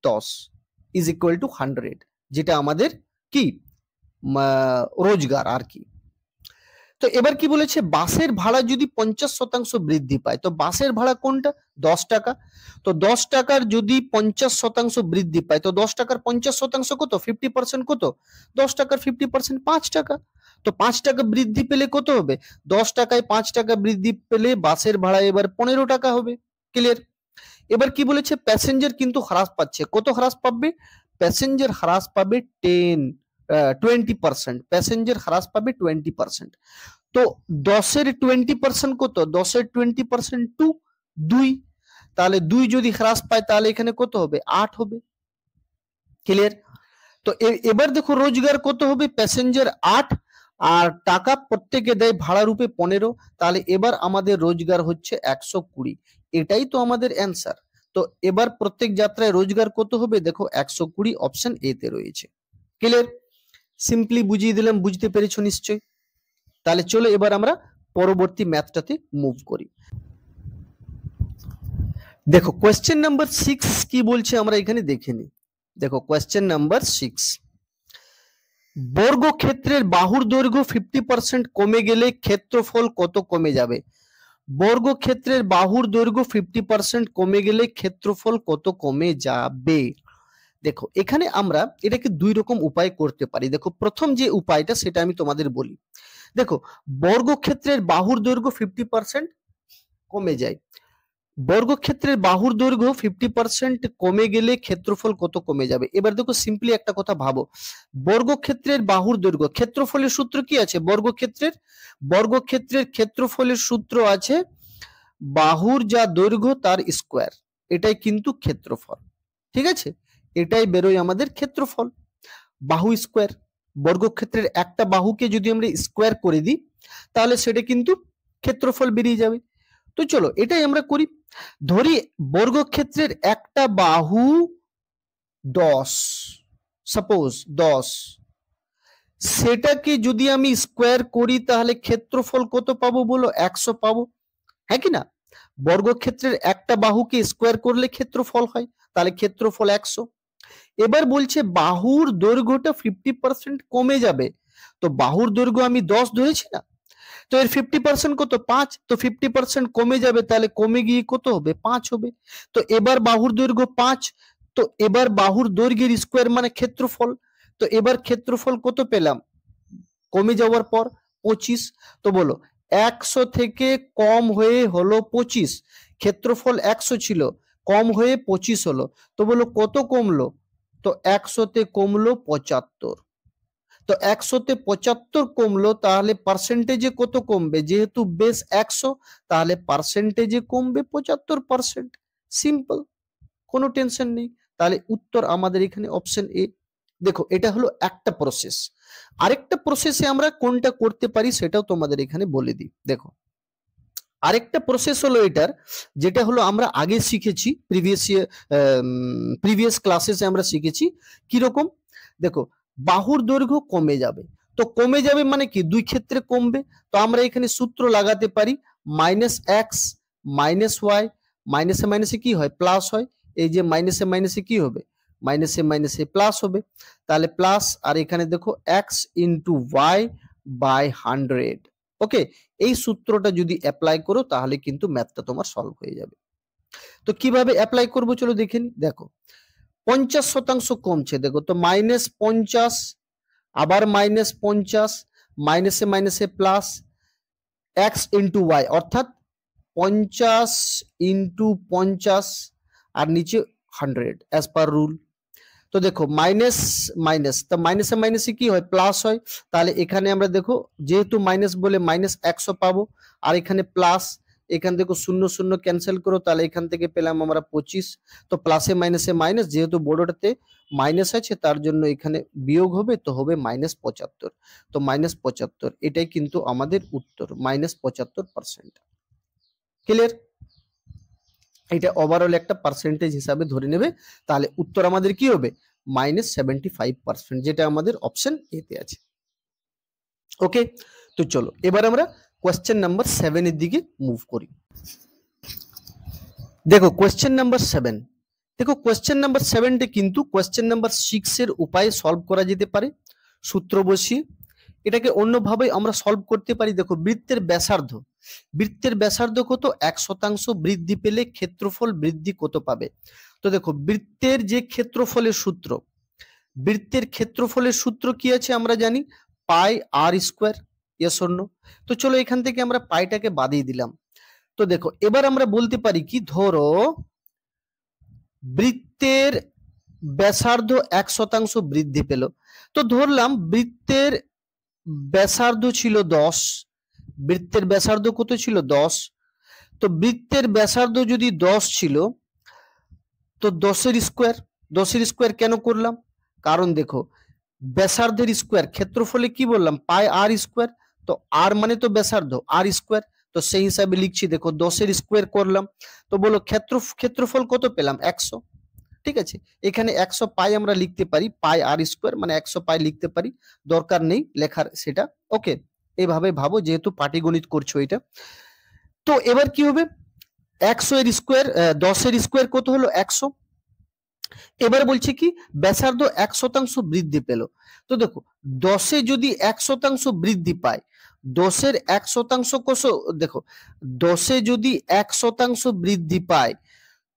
10 is equal to 100, যেটা আমাদের কি রোজগার আর কি। তো এবার কি বলেছে, বাসের ভাড়া যদি 50% বৃদ্ধি পায়, তো বাসের ভাড়া কোনটা, 10 টাকা। তো 10 টাকার যদি 50% বৃদ্ধি পায়, তো 10 টাকার 50% কত, 50% কত, 10 টাকার 50% 5 টাকা। তো 5 টাকা বৃদ্ধি পেলে কত হবে, 10 টাকায় 5 টাকা বৃদ্ধি পেলে বাসের ভাড়া এবার 15 টাকা হবে। ক্লিয়ার? এবার কি বলেছে, প্যাসেঞ্জার কিন্তু হ্রাস পাচ্ছে, কত হ্রাস পাবে, প্যাসেঞ্জার হ্রাস পাবে 20%, প্যাসেঞ্জার হ্রাস পাবে 20%। তো 10-এর 20% কত, 10-এর 20% 2, তাহলে 2 যদি হ্রাস পায় তাহলে এখানে কত হবে, 8 হবে। ক্লিয়ার? তো এবার দেখো রোজগার কত হবে, প্যাসেঞ্জার 8 আর টাকা প্রত্যেকে দেয় ভাড়া রূপে 15, তাহলে এবার আমাদের রোজগার হচ্ছে 120। এটাই তো আমাদের অ্যান্সার। তো এবার প্রত্যেক যাত্রায় রোজগার কত হবে, দেখো 120 অপশন এ তে রয়েছে। ক্লিয়ার? সিম্পলি বুঝিয়ে দিলাম, বুঝতে পেরেছো নিশ্চয়ই। তাহলে চলো এবার আমরা পরবর্তী ম্যাথটাতে মুভ করি। দেখো কোয়েশ্চেন নাম্বার 6 কি বলছে আমরা এখানে দেখে নিই। দেখো কোয়েশ্চেন নাম্বার 6, বর্গক্ষেত্রের বাহুর দৈর্ঘ্য 50% কমে গেলে ক্ষেত্রফল কত কমে যাবে। বর্গক্ষেত্রের বাহুর দৈর্ঘ্য 50% কমে গেলে ক্ষেত্রফল কত কমে যাবে। দেখো এখানে আমরা এটাকে দুই রকম উপায় করতে পারি। দেখো প্রথম যে উপায়টা সেটা আমি তোমাদের বলি। দেখো বর্গক্ষেত্রের বাহুর দৈর্ঘ্য 50% কমে যায়, বর্গক্ষেত্রের বাহুর দৈর্ঘ্য 50% কমে গেলে ক্ষেত্রফল কত কমে যাবে। এবার দেখো সিম্পলি একটা কথা ভাবো, বর্গক্ষেত্রের বাহুর দৈর্ঘ্য, ক্ষেত্রফলের সূত্র কি আছে, বর্গক্ষেত্রের ক্ষেত্রফলের সূত্র আছে বাহুর যা দৈর্ঘ্য তার স্কোয়ার, এটাই কিন্তু ক্ষেত্রফল। ঠিক আছে, এটাই বেরোয় আমাদের ক্ষেত্রফল, বাহু স্কোয়ার। বর্গক্ষেত্রের একটা বাহুকে যদি আমরা স্কোয়ার করে দিই তাহলে সেটা কিন্তু ক্ষেত্রফল বেরিয়ে যাবে। তো চলো এটাই আমরা করি। ধরি বর্গক্ষেত্রের একটা বাহু 10, সাপোজ 10, সেটাকে যদি আমি স্কোয়ার করি তাহলে ক্ষেত্রফল কত পাবো বলো, 100 পাবো, হ্যাঁ কি না। বর্গক্ষেত্রের একটা বাহুকে স্কোয়ার করলে ক্ষেত্রফল হয়, তাহলে ক্ষেত্রফল 100। এবার বলছে বাহুর দৈর্ঘ্যটা 50% কমে যাবে, তো বাহুর দৈর্ঘ্য আমি 10 ধরেছি না, তো এর 50% কত, 5, তো 50% কমে যাবে, তাহলে কমে গিয়ে কত হবে, 5 হবে। তো এবার বাহুর দৈর্ঘ্য 5, তো এবার বাহুর দৈর্ঘ্যের স্কোয়ার মানে ক্ষেত্রফল, তো এবার ক্ষেত্রফল কত পেলাম কমে যাওয়ার পর, 25। তো বলো 100 থেকে কম হয়ে হলো 25, ক্ষেত্রফল 100 ছিল, কম হয়ে 25 হলো, তো বলো কত কমলো, তো 100 তে কমলো 75। তো 100 তে 75 কমলো, তাহলে পার্সেন্টেজে কত কমবে, যেহেতু বেস 100 তাহলে পার্সেন্টেজে কমবে 75%। সিম্পল, কোনো টেনশন নেই। তাহলে উত্তর আমাদের এখানে অপশন এ। দেখো এটা হলো একটা প্রসেস, আরেকটা প্রসেসে আমরা কোনটা করতে পারি সেটাও তোমাদের এখানে বলে দিই। দেখো আরেকটা প্রসেস হলো এটার, যেটা হলো আমরা আগে শিখেছি, প্রিভিয়াস ক্লাসেসে আমরা শিখেছি কিরকম। দেখো বাহুর দৈর্ঘ্য কমে যাবে, তো কমে যাবে মানে কি, দুই ক্ষেত্রে কমবে, তো আমরা এখানে সূত্র লাগাতে পারি -x -y, মাইনাসে মাইনাসে কি হয়, প্লাস হয়, এই যে মাইনাসে মাইনাসে কি হবে, মাইনাসে মাইনাসে প্লাস হবে, তাহলে প্লাস, আর এখানে দেখো x ইন্টু ওয়াই বাই 100। ওকে, এই সূত্রটা যদি অ্যাপ্লাই করো তাহলে কিন্তু ম্যাথটা তোমার সলভ হয়ে যাবে। তো কিভাবে অ্যাপ্লাই করবো চলো দেখে নি। দেখো 50% কমছে, দেখো তো -50, আবার -50, মাইনাসে মাইনাসে প্লাস, এক্স ইন্টু ওয়াই, অর্থাৎ 50 ইন্টু 50 আর নিচে 100 অ্যাজ পার রুল। তো দেখো মাইনাস মাইনাস, তো মাইনাসে মাইনাসে কি হয়, প্লাস হয়, তাহলে এখানে আমরা দেখো যেহেতু মাইনাস বলে -100 পাবো, আর এখানে প্লাস, এখান থেকে শূন্য শূন্য ক্যান্সেল করো, তাহলে এখান থেকে পেলাম আমরা 25। তো প্লাসে মাইনাসে মাইনাস, যেহেতু বড়টাতে মাইনাস আছে তার জন্য এখানে বিয়োগ হবে, তো হবে -75। তো -75 এটাই কিন্তু আমাদের উত্তর, -75%। ক্লিয়ার? এটা ওভারঅল একটা পার্সেন্টেজ হিসাবে ধরে নেবে, তাহলে উত্তর আমাদের কি হবে, -75%, যেটা আমাদের অপশন এ তে আছে। ওকে, তো চলো এবার আমরা কোয়েশ্চেন নাম্বার 7 এর দিকে মুভ করি। দেখো কোয়েশ্চেন নাম্বার 7, দেখো কোয়েশ্চেন নাম্বার 7টে কিন্তু কোয়েশ্চেন নাম্বার 6 এর উপায়ে সলভ করা যেতে পারে সূত্র বসিয়ে। এটাকে অন্যভাবে আমরা সলভ করতে পারি। দেখো বৃত্তের ব্যাসার্ধ কত, 1% বৃদ্ধি পেলে ক্ষেত্রফল বৃদ্ধি কত পাবে। তো দেখো বৃত্তের ক্ষেত্রফলের সূত্র কি আছে আমরা জানি, পাই আর স্কোয়ার, ইয়েস অর নো। তো চলো এখান থেকে আমরা পাইটাকে বাদিয়ে দিলাম। তো দেখো এবার আমরা বলতে পারি কি, ধরো বৃত্তের ব্যাসার্ধ 1% বৃদ্ধি পেল। তো ধরলাম বৃত্তের ব্যাসার্ধ ছিল 10, বৃত্তের ব্যাসার্ধ কত ছিল 10। তো বৃত্তের ব্যাসার্ধ যদি 10 ছিল, তো 10 এর স্কোয়ার কেন করলাম, কারণ দেখো ব্যাসার্ধের স্কোয়ার, ক্ষেত্রফলে কি বললাম, পাই আর স্কোয়ার। তো আর মানে তো ব্যাসার্ধ, আর স্কোয়ার, তো সেই হিসাবে লিখছি। দেখো 10 এর স্কোয়ার করলাম, তো বলো ক্ষেত্রফল কত পেলাম, 100। ঠিক আছে, এখানে 100 পাই আমরা লিখতে পারি, পাই আর স্কোয়ার মানে 100 পাই লিখতে পারি, দরকার নেই লেখার সেটা। ওকে, এইভাবে ভাবো যেহেতু পাটিগণিত করছো এটা। তো এবার কি হবে, 100 এর স্কোয়ার, 10 এর স্কোয়ার কত হলো, 100। এবার বলছে কি ব্যাসার্ধ 1% বৃদ্ধি পেল। তো দেখো 10-এ যদি 1% বৃদ্ধি পায়, 10-এর 1% কত, দেখো 10-এ যদি 1% বৃদ্ধি পায়,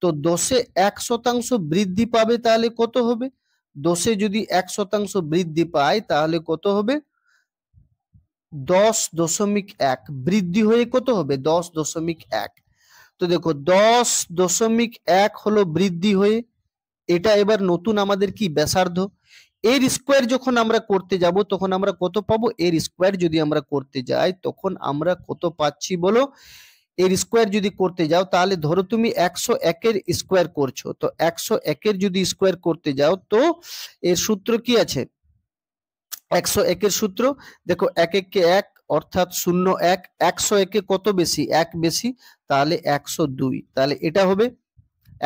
তো 10-এ 1% বৃদ্ধি পাবে তাহলে কত হবে, 10-এ যদি 1% বৃদ্ধি পায় তাহলে কত হবে, 10.1 বৃদ্ধি হয়ে কত হবে, 10.1। তো দেখো 10.1 হলো বৃদ্ধি হয়ে, এটা এবার নতুন আমাদের কি ব্যাসার্ধ। এর স্কোয়ার যখন আমরা করতে যাব তখন আমরা কত পাবো, এর স্কোয়ার যদি আমরা করতে যাই তখন আমরা কত পাচ্ছি বলো, এর স্কোয়ার যদি করতে যাও তাহলে ধরো তুমি 101 এর স্কোয়ার করছো, তো 101 এর যদি স্কোয়ার করতে যাও তো এর সূত্র কি আছে, 101 এর সূত্র দেখো 1 1 কে 1 অর্থাৎ 01, 101 এ কত বেশি, 1 বেশি, তাহলে 102, তাহলে এটা হবে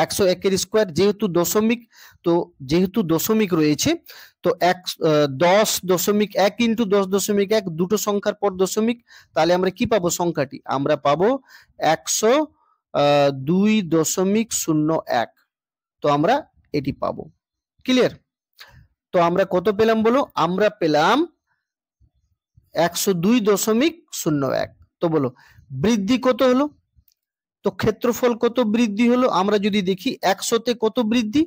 101 এর স্কোয়ার। যেহেতু দশমিক, তো যেহেতু দশমিক রয়েছে তো 10.1 ইন্টু 10.1, দুটো সংখ্যার পর দশমিক, তাহলে আমরা কি পাবো সংখ্যাটি, আমরা পাবো 102.01। তো আমরা এটি পাবো, ক্লিয়ার। তো আমরা কত পেলাম বলো, আমরা পেলাম 102.01। তো বলো বৃদ্ধি কত হলো, তো ক্ষেত্রফল কত বৃদ্ধি হলো, আমরা যদি দেখি 100-তে কত বৃদ্ধি,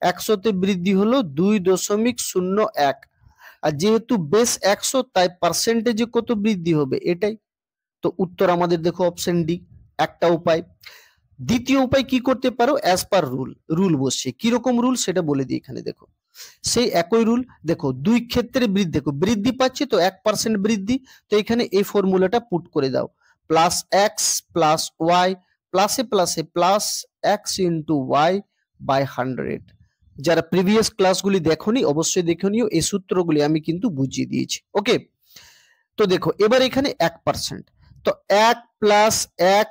100-তে বৃদ্ধি হলো 2.01। আর যেহেতু বেস 100 তাই পার্সেন্টেজে কত বৃদ্ধি হবে এটাই। তো উত্তর আমাদের দেখো অপশন ডি, একটা উপায়। দ্বিতীয় উপায় কি করতে পারো, অ্যাজ পার রুল বসছে, কিরকম রুল সেটা বলে দিই এখানে। দেখো সেই একই রুল, দেখো দুই ক্ষেত্রে বৃদ্ধি, দেখো বৃদ্ধি পাচ্ছে তো 1% বৃদ্ধি, তো এখানে এই ফর্মুলাটা পুট করে দাও, প্লাস এক্স প্লাস ওয়াই প্লাসে প্লাসে plus X into Y by 100। যারা প্রিভিয়াস ক্লাসগুলি দেখোনি অবশ্যই দেখে নিও, এই সূত্রগুলি আমি কিন্তু বুঝিয়ে দিয়েছি। ওকে, তো দেখো এবার এখানে 1%, তো 1 প্লাস 1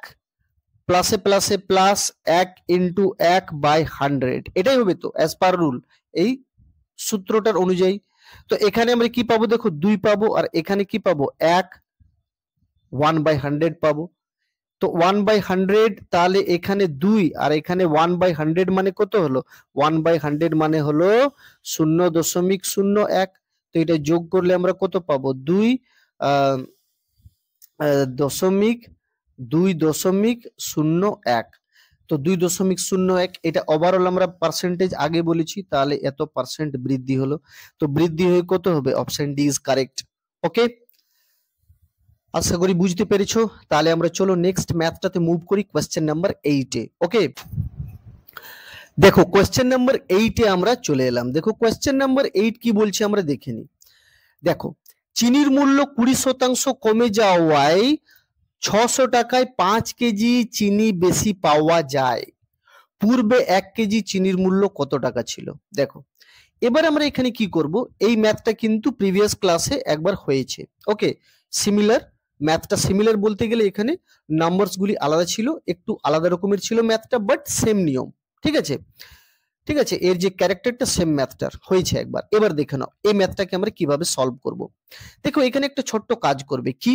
প্লাসে প্লাসে প্লাস 1 ইন্টু 1 বাই 100, এটাই হবে তো অ্যাজ পার রুল এই সূত্রটার অনুযায়ী। তো এখানে আমরা কি পাবো, দেখো 2 পাবো, আর এখানে কি পাবো 1, 1/100 পাবো। তো 1/100, তাহলে এখানে 2 আর এখানে 1/100 মানে কত হলো, 1/100 মানে হলো 0.01। তো এটা যোগ করলে আমরা কত পাবো, 2.2.01। তো 2.01, এটা ওভারঅল আমরা পার্সেন্টেজ আগে বলেছি, তাহলে এত পার্সেন্ট বৃদ্ধি হলো। তো বৃদ্ধি হয়ে কত হবে, অপশন ডি ইজ কারেক্ট। ওকে, আশা করি বুঝতে পেরেছো। তাহলে আমরা চলো নেক্সট ম্যাথটাতে মুভ করি, কোয়েশ্চেন নাম্বার 8-এ। ওকে, দেখো কোয়েশ্চেন নাম্বার 8-এ আমরা চলে এলাম। দেখো কোয়েশ্চেন নাম্বার 8 কি বলছে আমরা দেখে নিই। দেখো চিনির মূল্য 20% কমে যাওয়ায় 600 টাকায় 5 কেজি চিনি বেশি পাওয়া যায়, পূর্বে 1 কেজি চিনির মূল্য কত টাকা ছিল। দেখো এবার আমরা এখানে কি করব, এই ম্যাথটা কিন্তু প্রিভিয়াস ক্লাসে একবার হয়েছে। ওকে, সিমিলার, ম্যাথটা সিমিলার বলতে গেলে এখানে নাম্বারস গুলি আলাদা ছিল, একটু আলাদা রকমের ছিল ম্যাথটা, বাট সেম নিয়ম। ঠিক আছে, ঠিক আছে, এর যে ক্যারেক্টারটা সেম ম্যাথটার হয়েছে একবার। এবার দেখে নাও এই ম্যাথটাকে আমরা কিভাবে সলভ করব। দেখো এখানে একটা ছোট্ট কাজ করবে কি,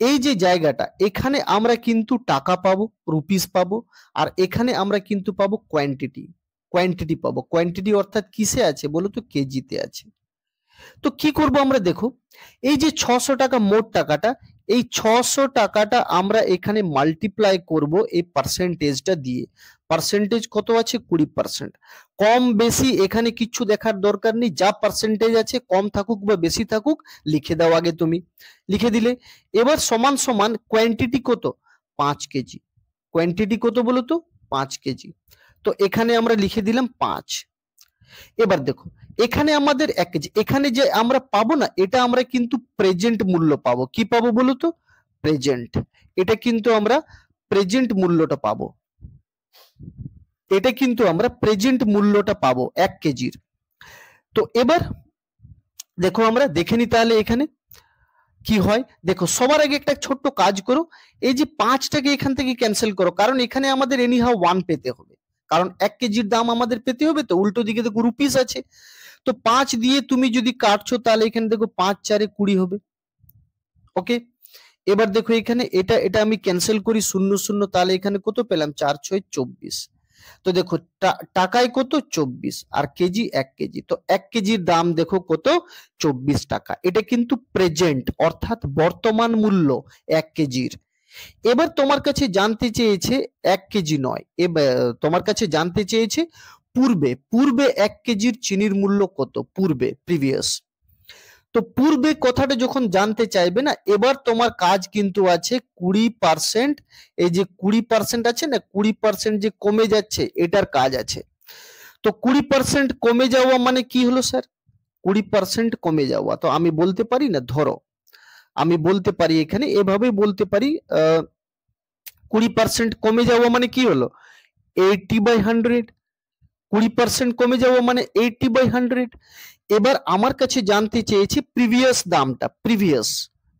এই যে জায়গাটা, এখানে আমরা কিন্তু টাকা পাবো, রুপিস পাবো, আর এখানে আমরা কিন্তু পাবো কোয়ান্টিটি, কোয়ান্টিটি পাবো। কোয়ান্টিটি অর্থাৎ কিসে আছে বলো তো? কেজিতে আছে। তো কি করব আমরা? দেখো, এই যে 600 টাকা মোট টাকাটা, এই 600 টাকাটা আমরা এখানে মাল্টিপ্লাই করব এই পার্সেন্টেজটা দিয়ে। পার্সেন্টেজ কত আছে? 20%। কম বেশি এখানে কিচ্ছু দেখার দরকার নেই, যা পার্সেন্টেজ আছে কম থাকুক বা বেশি থাকুক লিখে দাও আগে তুমি। লিখে দিলে এবার সমান সমান কোয়ান্টিটি কত? 5 কেজি। কোয়ান্টিটি কত বলো তো? 5 কেজি। তো এখানে আমরা লিখে দিলাম 5। এবার দেখো, এখানে আমাদের 1 কেজি, এখানে যে আমরা পাবো না, এটা আমরা কিন্তু প্রেজেন্ট মূল্য পাবো। কি পাবো বলো তো? প্রেজেন্ট। এটা কিন্তু আমরা প্রেজেন্ট মূল্যটা পাবো। এটা কিন্তু আমরা প্রেজেন্ট মূল্যটা পাবো 1 কেজির। তো এবার দেখো আমরা দেখে নি তাহলে এখানে কি হয়। দেখো, সবার আগে একটা ছোট্ট কাজ করো, এই যে 5টাকে এখান থেকে ক্যান্সেল করো, কারণ এখানে আমাদের এনিহাও 1 পেতে হবে, কারণ 1 কেজির দাম আমাদের পেতে হবে। তো উল্টো দিকে দেখো রুপিস আছে, তো 5 দিয়ে তুমি যদি কাটছো তাহলে এখানে দেখো 5 4 এ 20 হবে। ওকে, এবার দেখো এখানে এটা এটা আমি ক্যান্সেল করি, 0 0, তাহলে এখানে কত পেলাম? 4 6 24। তো দেখো টাকায় কত? 24, আর কেজি 1 কেজি। তো 1 কেজির দাম দেখো কত? 24 টাকা। এটা কিন্তু প্রেজেন্ট অর্থাৎ বর্তমান মূল্য 1 কেজির। এবার তোমার কাছে জানতে চেয়েছে 1 কেজি নয়, এবার তোমার কাছে জানতে চেয়েছে পূর্বে। পূর্বে 1 কেজির চিনির মূল্য কত? পূর্বে, প্রিভিয়াস। তো পূর্বে কথাটা যখন জানতে চাইবে না, এবার তোমার কাজ কিন্তু আছে 20%। এই যে 20% আছে না, 20% যে কমে যাচ্ছে, এটার কাজ আছে। তো 20% কমে যাওয়া মানে কি হলো স্যার? 20% কমে যাওয়া, তো আমি বলতে পারি না, ধরো আমি বলতে পারি এখানে এভাবে বলতে পারি, 20% কমে যাওয়া মানে কি হলো? 80/100। 20% কমে যাওয়া মানে 80/100। এবার আমার কাছে জানতে চেয়েছি প্রিভিয়াস দামটা, প্রিভিয়াস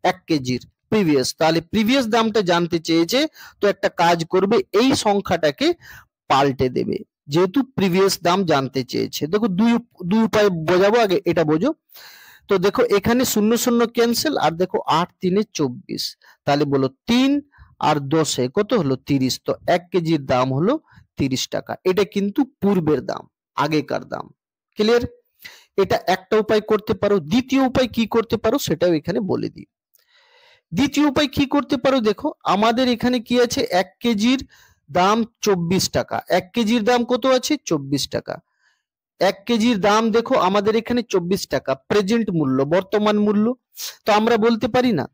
1 কেজির প্রিভিয়াস, তাহলে প্রিভিয়াস দামটা জানতে চেয়েছে। তো একটা কাজ করবে, এই সংখ্যাটাকে পাল্টে দেবে, যেহেতু প্রিভিয়াস দাম জানতে চেয়েছে। দেখো দুই দুই উপায় বোঝাবো, আগে এটা বোঝো। তো দেখো এখানে 0 0 ক্যান্সেল, আর দেখো 8 3 24, তাহলে বলো 3 আর 10 কত হলো? 30। তো 1 কেজির দাম হলো 30 টাকা। এটা কিন্তু পূর্বের দাম, আগেকার দাম। ক্লিয়ার? এটা একটা উপায় করতে পারো। দ্বিতীয় উপায় কি করতে পারো সেটাও এখানে বলে দিই। দ্বিতীয় উপায় কি করতে পারো? দেখো আমাদের এখানে কি আছে? 1 কেজির দাম 24 টাকা। 1 কেজির দাম কত আছে? 24 টাকা। 1 কেজির দাম দেখো আমাদের এখানে 24 টাকা, প্রেজেন্ট মূল্য, বর্তমান মূল্য। তো আমরা বলতে পারি না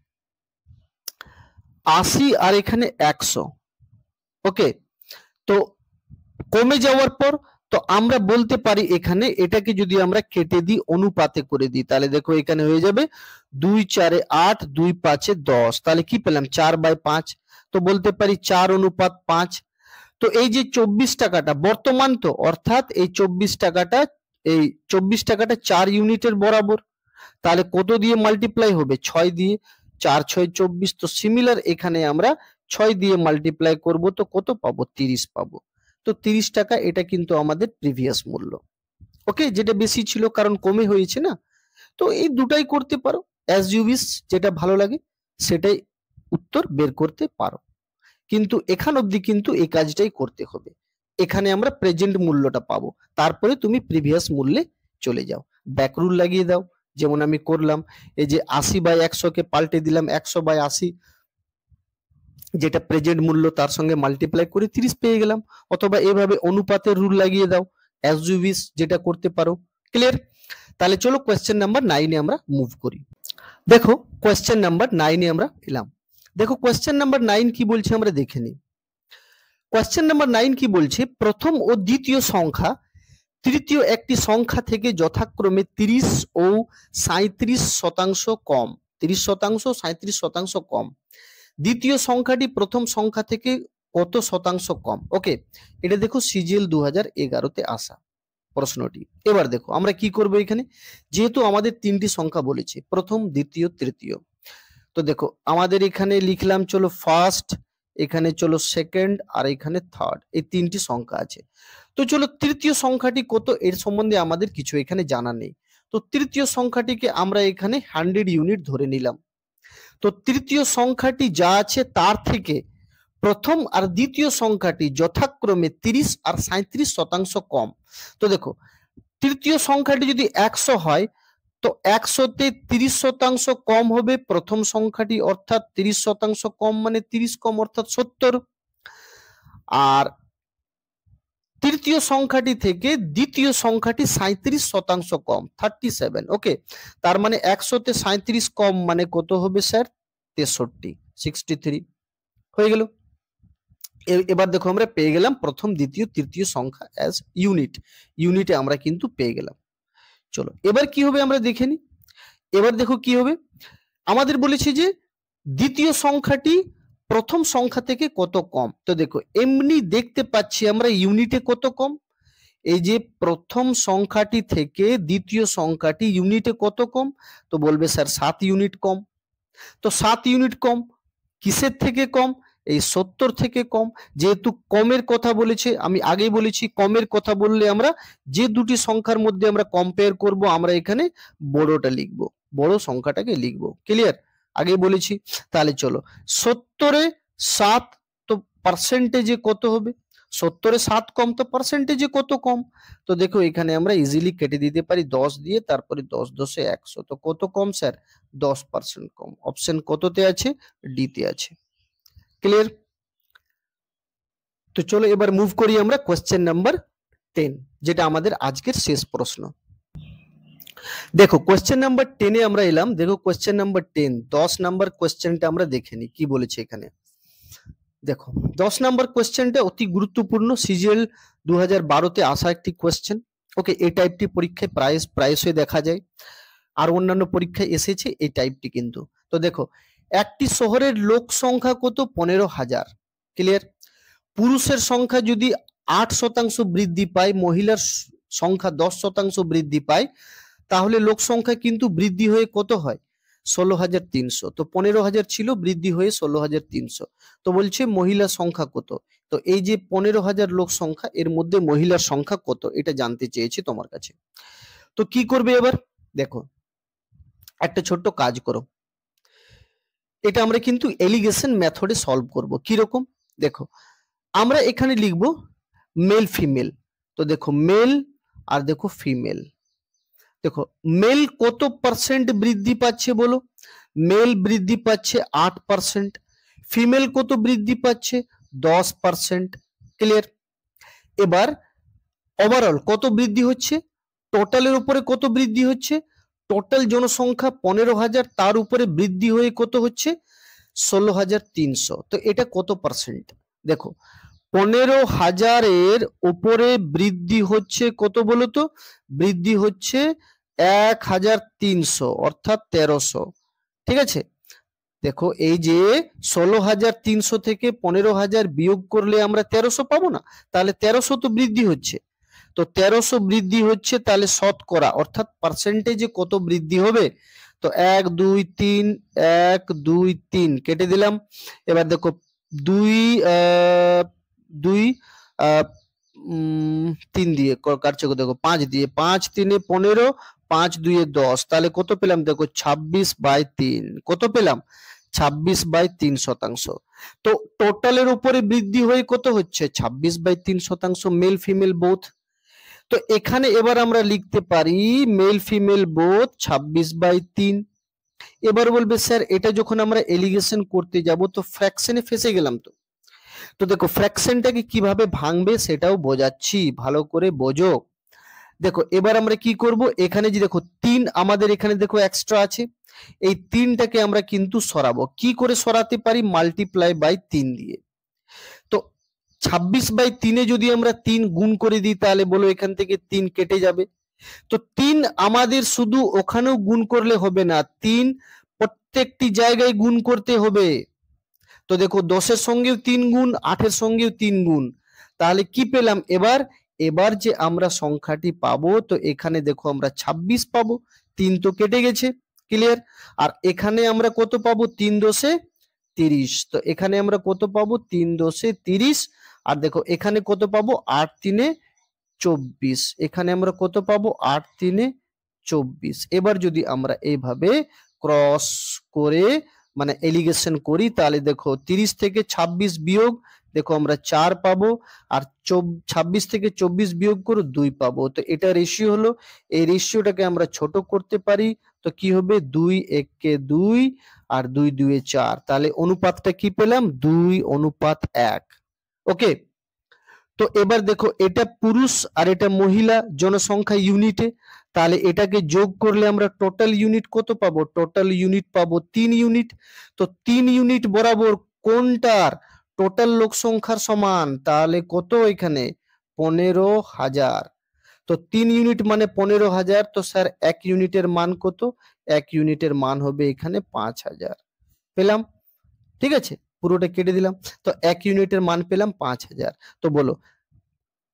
80 আর এখানে 100। ওকে, তো কমে যাওয়ার পর তো আমরা বলতে পারি এখানে এটাকে যদি আমরা কেটে দিই, অনুপাতে করে দিই, তাহলে দেখো এখানে হয়ে যাবে 2 4 8, 2 5 10, তাহলে কি পেলাম? 4/5। তো বলতে পারি 4:5। তো এই যে 24 টাকাটা বর্তমান, তো অর্থাৎ এই 24 টাকাটা, এই 24 টাকাটা 4 ইউনিটের বরাবর, তাহলে কত দিয়ে মাল্টিপ্লাই হবে? 6 দিয়ে। 4 6 24। তো সিমিলার এখানে আমরা 6 দিয়ে মাল্টিপ্লাই করব, তো কত পাবো? 30 পাবো। তো 30 টাকা, এটা কিন্তু আমাদের প্রিভিয়াস মূল্য। ওকে, যেটা বেশি ছিল কারণ কমে হয়েছে না। তো এই দুটাই করতে পারো, অ্যাজ ইউ উইশ, যেটা ভালো লাগে সেটাই উত্তর বের করতে পারো। কিন্তু এখান অবধি কিন্তু এই কাজটাই করতে হবে। এখানে আমরা প্রেজেন্ট মূল্যটা পাবো, তারপরে তুমি প্রিভিয়াস মূল্যে চলে যাও, ব্যাক রুল লাগিয়ে দাও, যেমন আমি করলাম। এই যে 80/100 কে পাল্টে দিলাম 100/80, যেটা প্রেজেন্ট মূল্য, তার সঙ্গে মাল্টিপ্লাই করে 30 পেয়ে গেলাম। অথবা এভাবে অনুপাতের রুল লাগিয়ে দাও, অ্যাজ ইউ উইশ, যেটা করতে পারো। ক্লিয়ার? তাহলে চলো কোয়েশ্চেন নাম্বার 9 এ আমরা মুভ করি। দেখো কোয়েশ্চেন নাম্বার 9 এ আমরা এলাম। দেখো কোয়েশ্চেন নাম্বার 9 কি বলছে আমরা দেখে নিই। কোয়েশ্চেন নাম্বার 9 কি বলছে? প্রথম ও দ্বিতীয় সংখ্যা তৃতীয় একটি সংখ্যা থেকে যথাক্রমে 30 ও 37% কম। 30% 37% কম। দ্বিতীয় সংখ্যাটি প্রথম সংখ্যা থেকে কত শতাংশ কম? ওকে, এটা দেখো সিজিএল 2011-তে আসা প্রশ্নটি। এবার দেখো আমরা কি করব এখানে, যেহেতু আমাদের 3টি সংখ্যা বলেছে, প্রথম, দ্বিতীয়, তৃতীয়। তো দেখো আমাদের এখানে লিখলাম, চলো ফার্স্ট, এখানে চলো সেকেন্ড, আর এখানে থার্ড, এই 3টি সংখ্যা আছে। তো চলো তৃতীয় সংখ্যাটি কত, এর সম্বন্ধে আমাদের কিছু এখানে জানা নেই। তো তৃতীয় সংখ্যাটিকে আমরা এখানে 100 ইউনিট ধরে নিলাম। তো তৃতীয় সংখ্যাটি যা আছে তার থেকে প্রথম আর দ্বিতীয় সংখ্যাটি যথাক্রমে 30 আর 37% কম। তো দেখো তৃতীয় সংখ্যাটি যদি 100 হয় তো 100-তে 30% কম হবে প্রথম সংখ্যাটি, অর্থাৎ 30% কম মানে 30 কম অর্থাৎ 70। আর তৃতীয় সংখ্যাটি থেকে দ্বিতীয় সংখ্যাটি 37% কম 37। ওকে, তার মানে 100-তে 37 কম মানে কত হবে স্যার? 63, 63 হয়ে গেল। এবার দেখো আমরা পেয়ে গেলাম প্রথম, দ্বিতীয়, তৃতীয় সংখ্যা অ্যাজ ইউনিটে আমরা কিন্তু পেয়ে গেলাম। চলো এবার কি হবে আমরা দেখে নিই। এবার দেখো কি হবে, আমাদের বলেছে যে দ্বিতীয় সংখ্যাটি প্রথম সংখ্যা থেকে কত কম। তো দেখো এমনি দেখতে পাচ্ছি আমরা ইউনিটে কত কম, এই যে প্রথম সংখ্যাটি থেকে দ্বিতীয় সংখ্যাটি ইউনিটে কত কম, তো বলবে স্যার 7 ইউনিট কম। তো 7 ইউনিট কম কিসের থেকে কম? এই 70 থেকে কম। যেহেতু কমের কথা বলেছে, আমি আগেই বলেছি কমের কথা বললে আমরা যে দুটি সংখ্যার মধ্যে আমরা কম্পেয়ার করব আমরা এখানে বড়টা লিখব, বড় সংখ্যাটাকে লিখব। ক্লিয়ার? আগেই বলেছি। তাহলে চলো 70-এ 7, তো পার্সেন্টেজে কত হবে? 70-এ 7 কম তো পার্সেন্টেজে কত কম? তো দেখো এখানে আমরা ইজিলি কেটে দিতে পারি 10 দিয়ে, তারপরে 10 10-এ 100। তো কত কম স্যার? 10% কম। অপশন কততে আছে? ডিতে আছে। ক্লিয়ার? তো চলো এবার মুভ করি আমরা কোশ্চেন নাম্বার 10, যেটা আমাদের আজকের শেষ প্রশ্ন। দেখো কোশ্চেন নাম্বার 10-এ আমরা এলাম। দেখো কোশ্চেন নাম্বার 10, 10 নাম্বার কোশ্চেনটা আমরা দেখে নিই কি বলেছে এখানে। দেখো 10 নাম্বার কোশ্চেনটা অতি গুরুত্বপূর্ণ, সিজিএল 2012-তে আসা একটি কোশ্চেন। ওকে, এই টাইপটি পরীক্ষায় প্রায়শই দেখা যায়, আর অন্যান্য পরীক্ষায় এসেছে এই টাইপটি কিন্তু। তো দেখো একটি শহরের লোক সংখ্যা কত? 15,000। ক্লিয়ার? পুরুষের সংখ্যা যদি 8% বৃদ্ধি পায়, মহিলার সংখ্যা 10% বৃদ্ধি পায়, তাহলে লোক সংখ্যা কিন্তু বৃদ্ধি হয়ে কত হয়? 16,300। তো 15,000 ছিল, বৃদ্ধি হয়ে 16,300। তো বলছে মহিলার সংখ্যা কত? তো এই যে 15,000 লোক সংখ্যা, এর মধ্যে মহিলার সংখ্যা কত এটা জানতে চেয়েছি তোমার কাছে। তো কি করবে এবার? দেখো একটা ছোট্ট কাজ করো, এটা আমরা কিন্তু এলিগেশন মেথডে সলভ করব। কি রকম? দেখো আমরা এখানে লিখব মেল ফিমেল। তো দেখো মেল আর দেখো ফিমেল। দেখো মেল কত পার্সেন্ট বৃদ্ধি পাচ্ছে বলো? মেল বৃদ্ধি পাচ্ছে 8%, ফিমেল কত বৃদ্ধি পাচ্ছে? 10%। ক্লিয়ার? এবার ওভারঅল কত বৃদ্ধি হচ্ছে? টোটালের উপরে কত বৃদ্ধি হচ্ছে? টোটাল জনসংখ্যা 15,000, তার উপরে বৃদ্ধি হয়ে কত হচ্ছে? 16,300। তো এটা কত পার্সেন্ট? দেখো 15,000-এর উপরে বৃদ্ধি হচ্ছে কত বলো তো? বৃদ্ধি হচ্ছে 1,300 অর্থাৎ 1300। ঠিক আছে? দেখো এই যে 16,300 থেকে 15,000 বিয়োগ করলে আমরা 1300 পাবো না? তাহলে 1300 তো বৃদ্ধি হচ্ছে। তো 1300 বৃদ্ধি হচ্ছে, তাহলে শতকরা অর্থাৎ পার্সেন্টেজে কত বৃদ্ধি হবে? তো 1 2 3 1 2 3 কেটে দিলাম। এবার দেখো 2 2 3 দিয়ে কাটছে, দেখো 5 দিয়ে, 5 3 15, 5 2 10, তাহলে কত পেলাম? দেখো 26/3। কত পেলাম? 26/3%। তো টোটালের উপরে বৃদ্ধি হয়ে কত হচ্ছে? 26/3%, মেল ফিমেল বোথ। তো এখানে এবার আমরা লিখতে পারি মেল ফিমেল বোথ 26/3। এবার বলবে স্যার এটা যখন আমরা এলিগেশন করতে যাব তো ফ্র্যাকশনে ফেসে গেলাম। তো দেখো ফ্র্যাকশনটাকে কিভাবে ভাঙবে সেটাও বোঝাচ্ছি, ভালো করে বোঝো। দেখো এবার আমরা কি করব, এখানে যে দেখো 3 আমাদের এখানে দেখো এক্সট্রা আছে, এই 3টাকে আমরা কিন্তু সরাবো। কি করে সরাতে পারি? মাল্টিপ্লাই বাই 3 দিয়ে। তো 26/3-এ যদি আমরা 3 গুণ করে দিই তাহলে বলো এখান থেকে 3 কেটে যাবে। তো 3 আমাদের শুধু ওখানেও গুণ করলে হবে না, 3 প্রত্যেকটি জায়গায় গুণ করতে হবে। তো দেখো 10-এর সঙ্গেও 3 গুণ, 8-এর সঙ্গেও 3 গুণ। তাহলে কি পেলাম এবার যে আমরা সংখ্যাটি পাবো, তো এখানে দেখো আমরা 26 পাবো, 3 তো কেটে গেছে। ক্লিয়ার? আর এখানে আমরা কত পাবো? 3 10-এ 30। তো এখানে আমরা কত পাবো? 3 10-এ 30। আর দেখো এখানে কত পাবো? 8 3-এ 24। এখানে আমরা কত পাবো? 8 3-এ 24। এবার যদি আমরা এইভাবে ক্রস করে মানে এলিগেশন করি, তাহলে দেখো 30 থেকে 26 বিয়োগ, দেখো আমরা 4 পাবো, আর 26 থেকে 24 বিয়োগ করো 2 পাবো। তো এটা রেশিও হলো, এই রেশিওটাকে আমরা ছোট করতে পারি, তো কি হবে 2 1 কে 2 আর 2 2 এ 4, তাহলে অনুপাতটা কি পেলাম 2:1। ওকে, তো এবার দেখো এটা পুরুষ আর এটা মহিলা জনসংখ্যা ইউনিটে, তাহলে এটাকে যোগ করলে আমরা টোটাল ইউনিট কত পাবো, টোটাল ইউনিট পাবো 3 ইউনিট। তো 3 ইউনিট বরাবর কোনটার টোটাল লোক সংখ্যার সমান, তাহলে কত এখানে 15,000। তো 3 ইউনিট মানে 15,000, তো স্যার 1 ইউনিটের মান কত, 1 ইউনিটের মান হবে এখানে 5,000 পেলাম। ঠিক আছে, পুরোটা কেটে দিলাম, তো 1 ইউনিটের মান পেলাম 5,000। তো বলো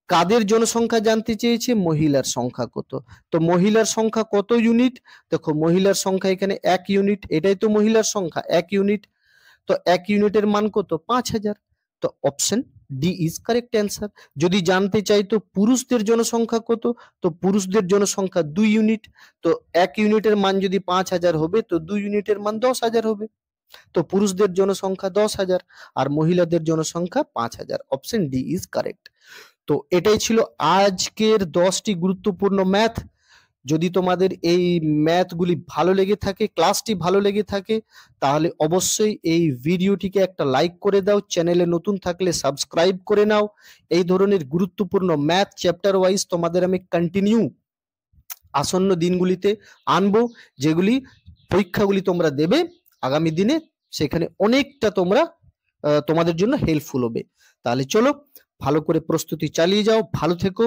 কাদের জনসংখ্যা জানতে চেয়েছে, মহিলার সংখ্যা কত। তো মহিলার সংখ্যা কত ইউনিট, দেখো মহিলার সংখ্যা এখানে 1 ইউনিট, এটাই তো মহিলার সংখ্যা 1 ইউনিট। তো 1 ইউনিটের মান কত 5,000। তো option D is correct answer. যদি জানতে চাই তো পুরুষদের জনসংখ্যা কত, তো পুরুষদের জনসংখ্যা 2 ইউনিট। তো 1 ইউনিটের মান যদি 5,000 হবে, তো 2 ইউনিটের মান 10,000 হবে। তো পুরুষদের জনসংখ্যা 10,000 আর মহিলাদের জনসংখ্যা 5,000। Option D is correct. তো এটাই ছিল আজকের 10টি গুরুত্বপূর্ণ ম্যাথ। যদি তোমাদের এই ম্যাথগুলি ভালো লেগে থাকে, ক্লাসটি ভালো লেগে থাকে, তাহলে অবশ্যই এই ভিডিওটিকে একটা লাইক করে দাও, চ্যানেলে নতুন থাকলে সাবস্ক্রাইব করে নাও। এই ধরনের গুরুত্বপূর্ণ ম্যাথ চ্যাপ্টার ওয়াইজ তোমাদের আমি কন্টিনিউ আসন্ন দিনগুলিতে আনবো, যেগুলি পরীক্ষাগুলি তোমরা দেবে আগামী দিনে, সেখানে অনেকটা তোমরা তোমাদের জন্য হেল্পফুল হবে। তাহলে চলো ভালো করে প্রস্তুতি চালিয়ে যাও, ভালো থেকো।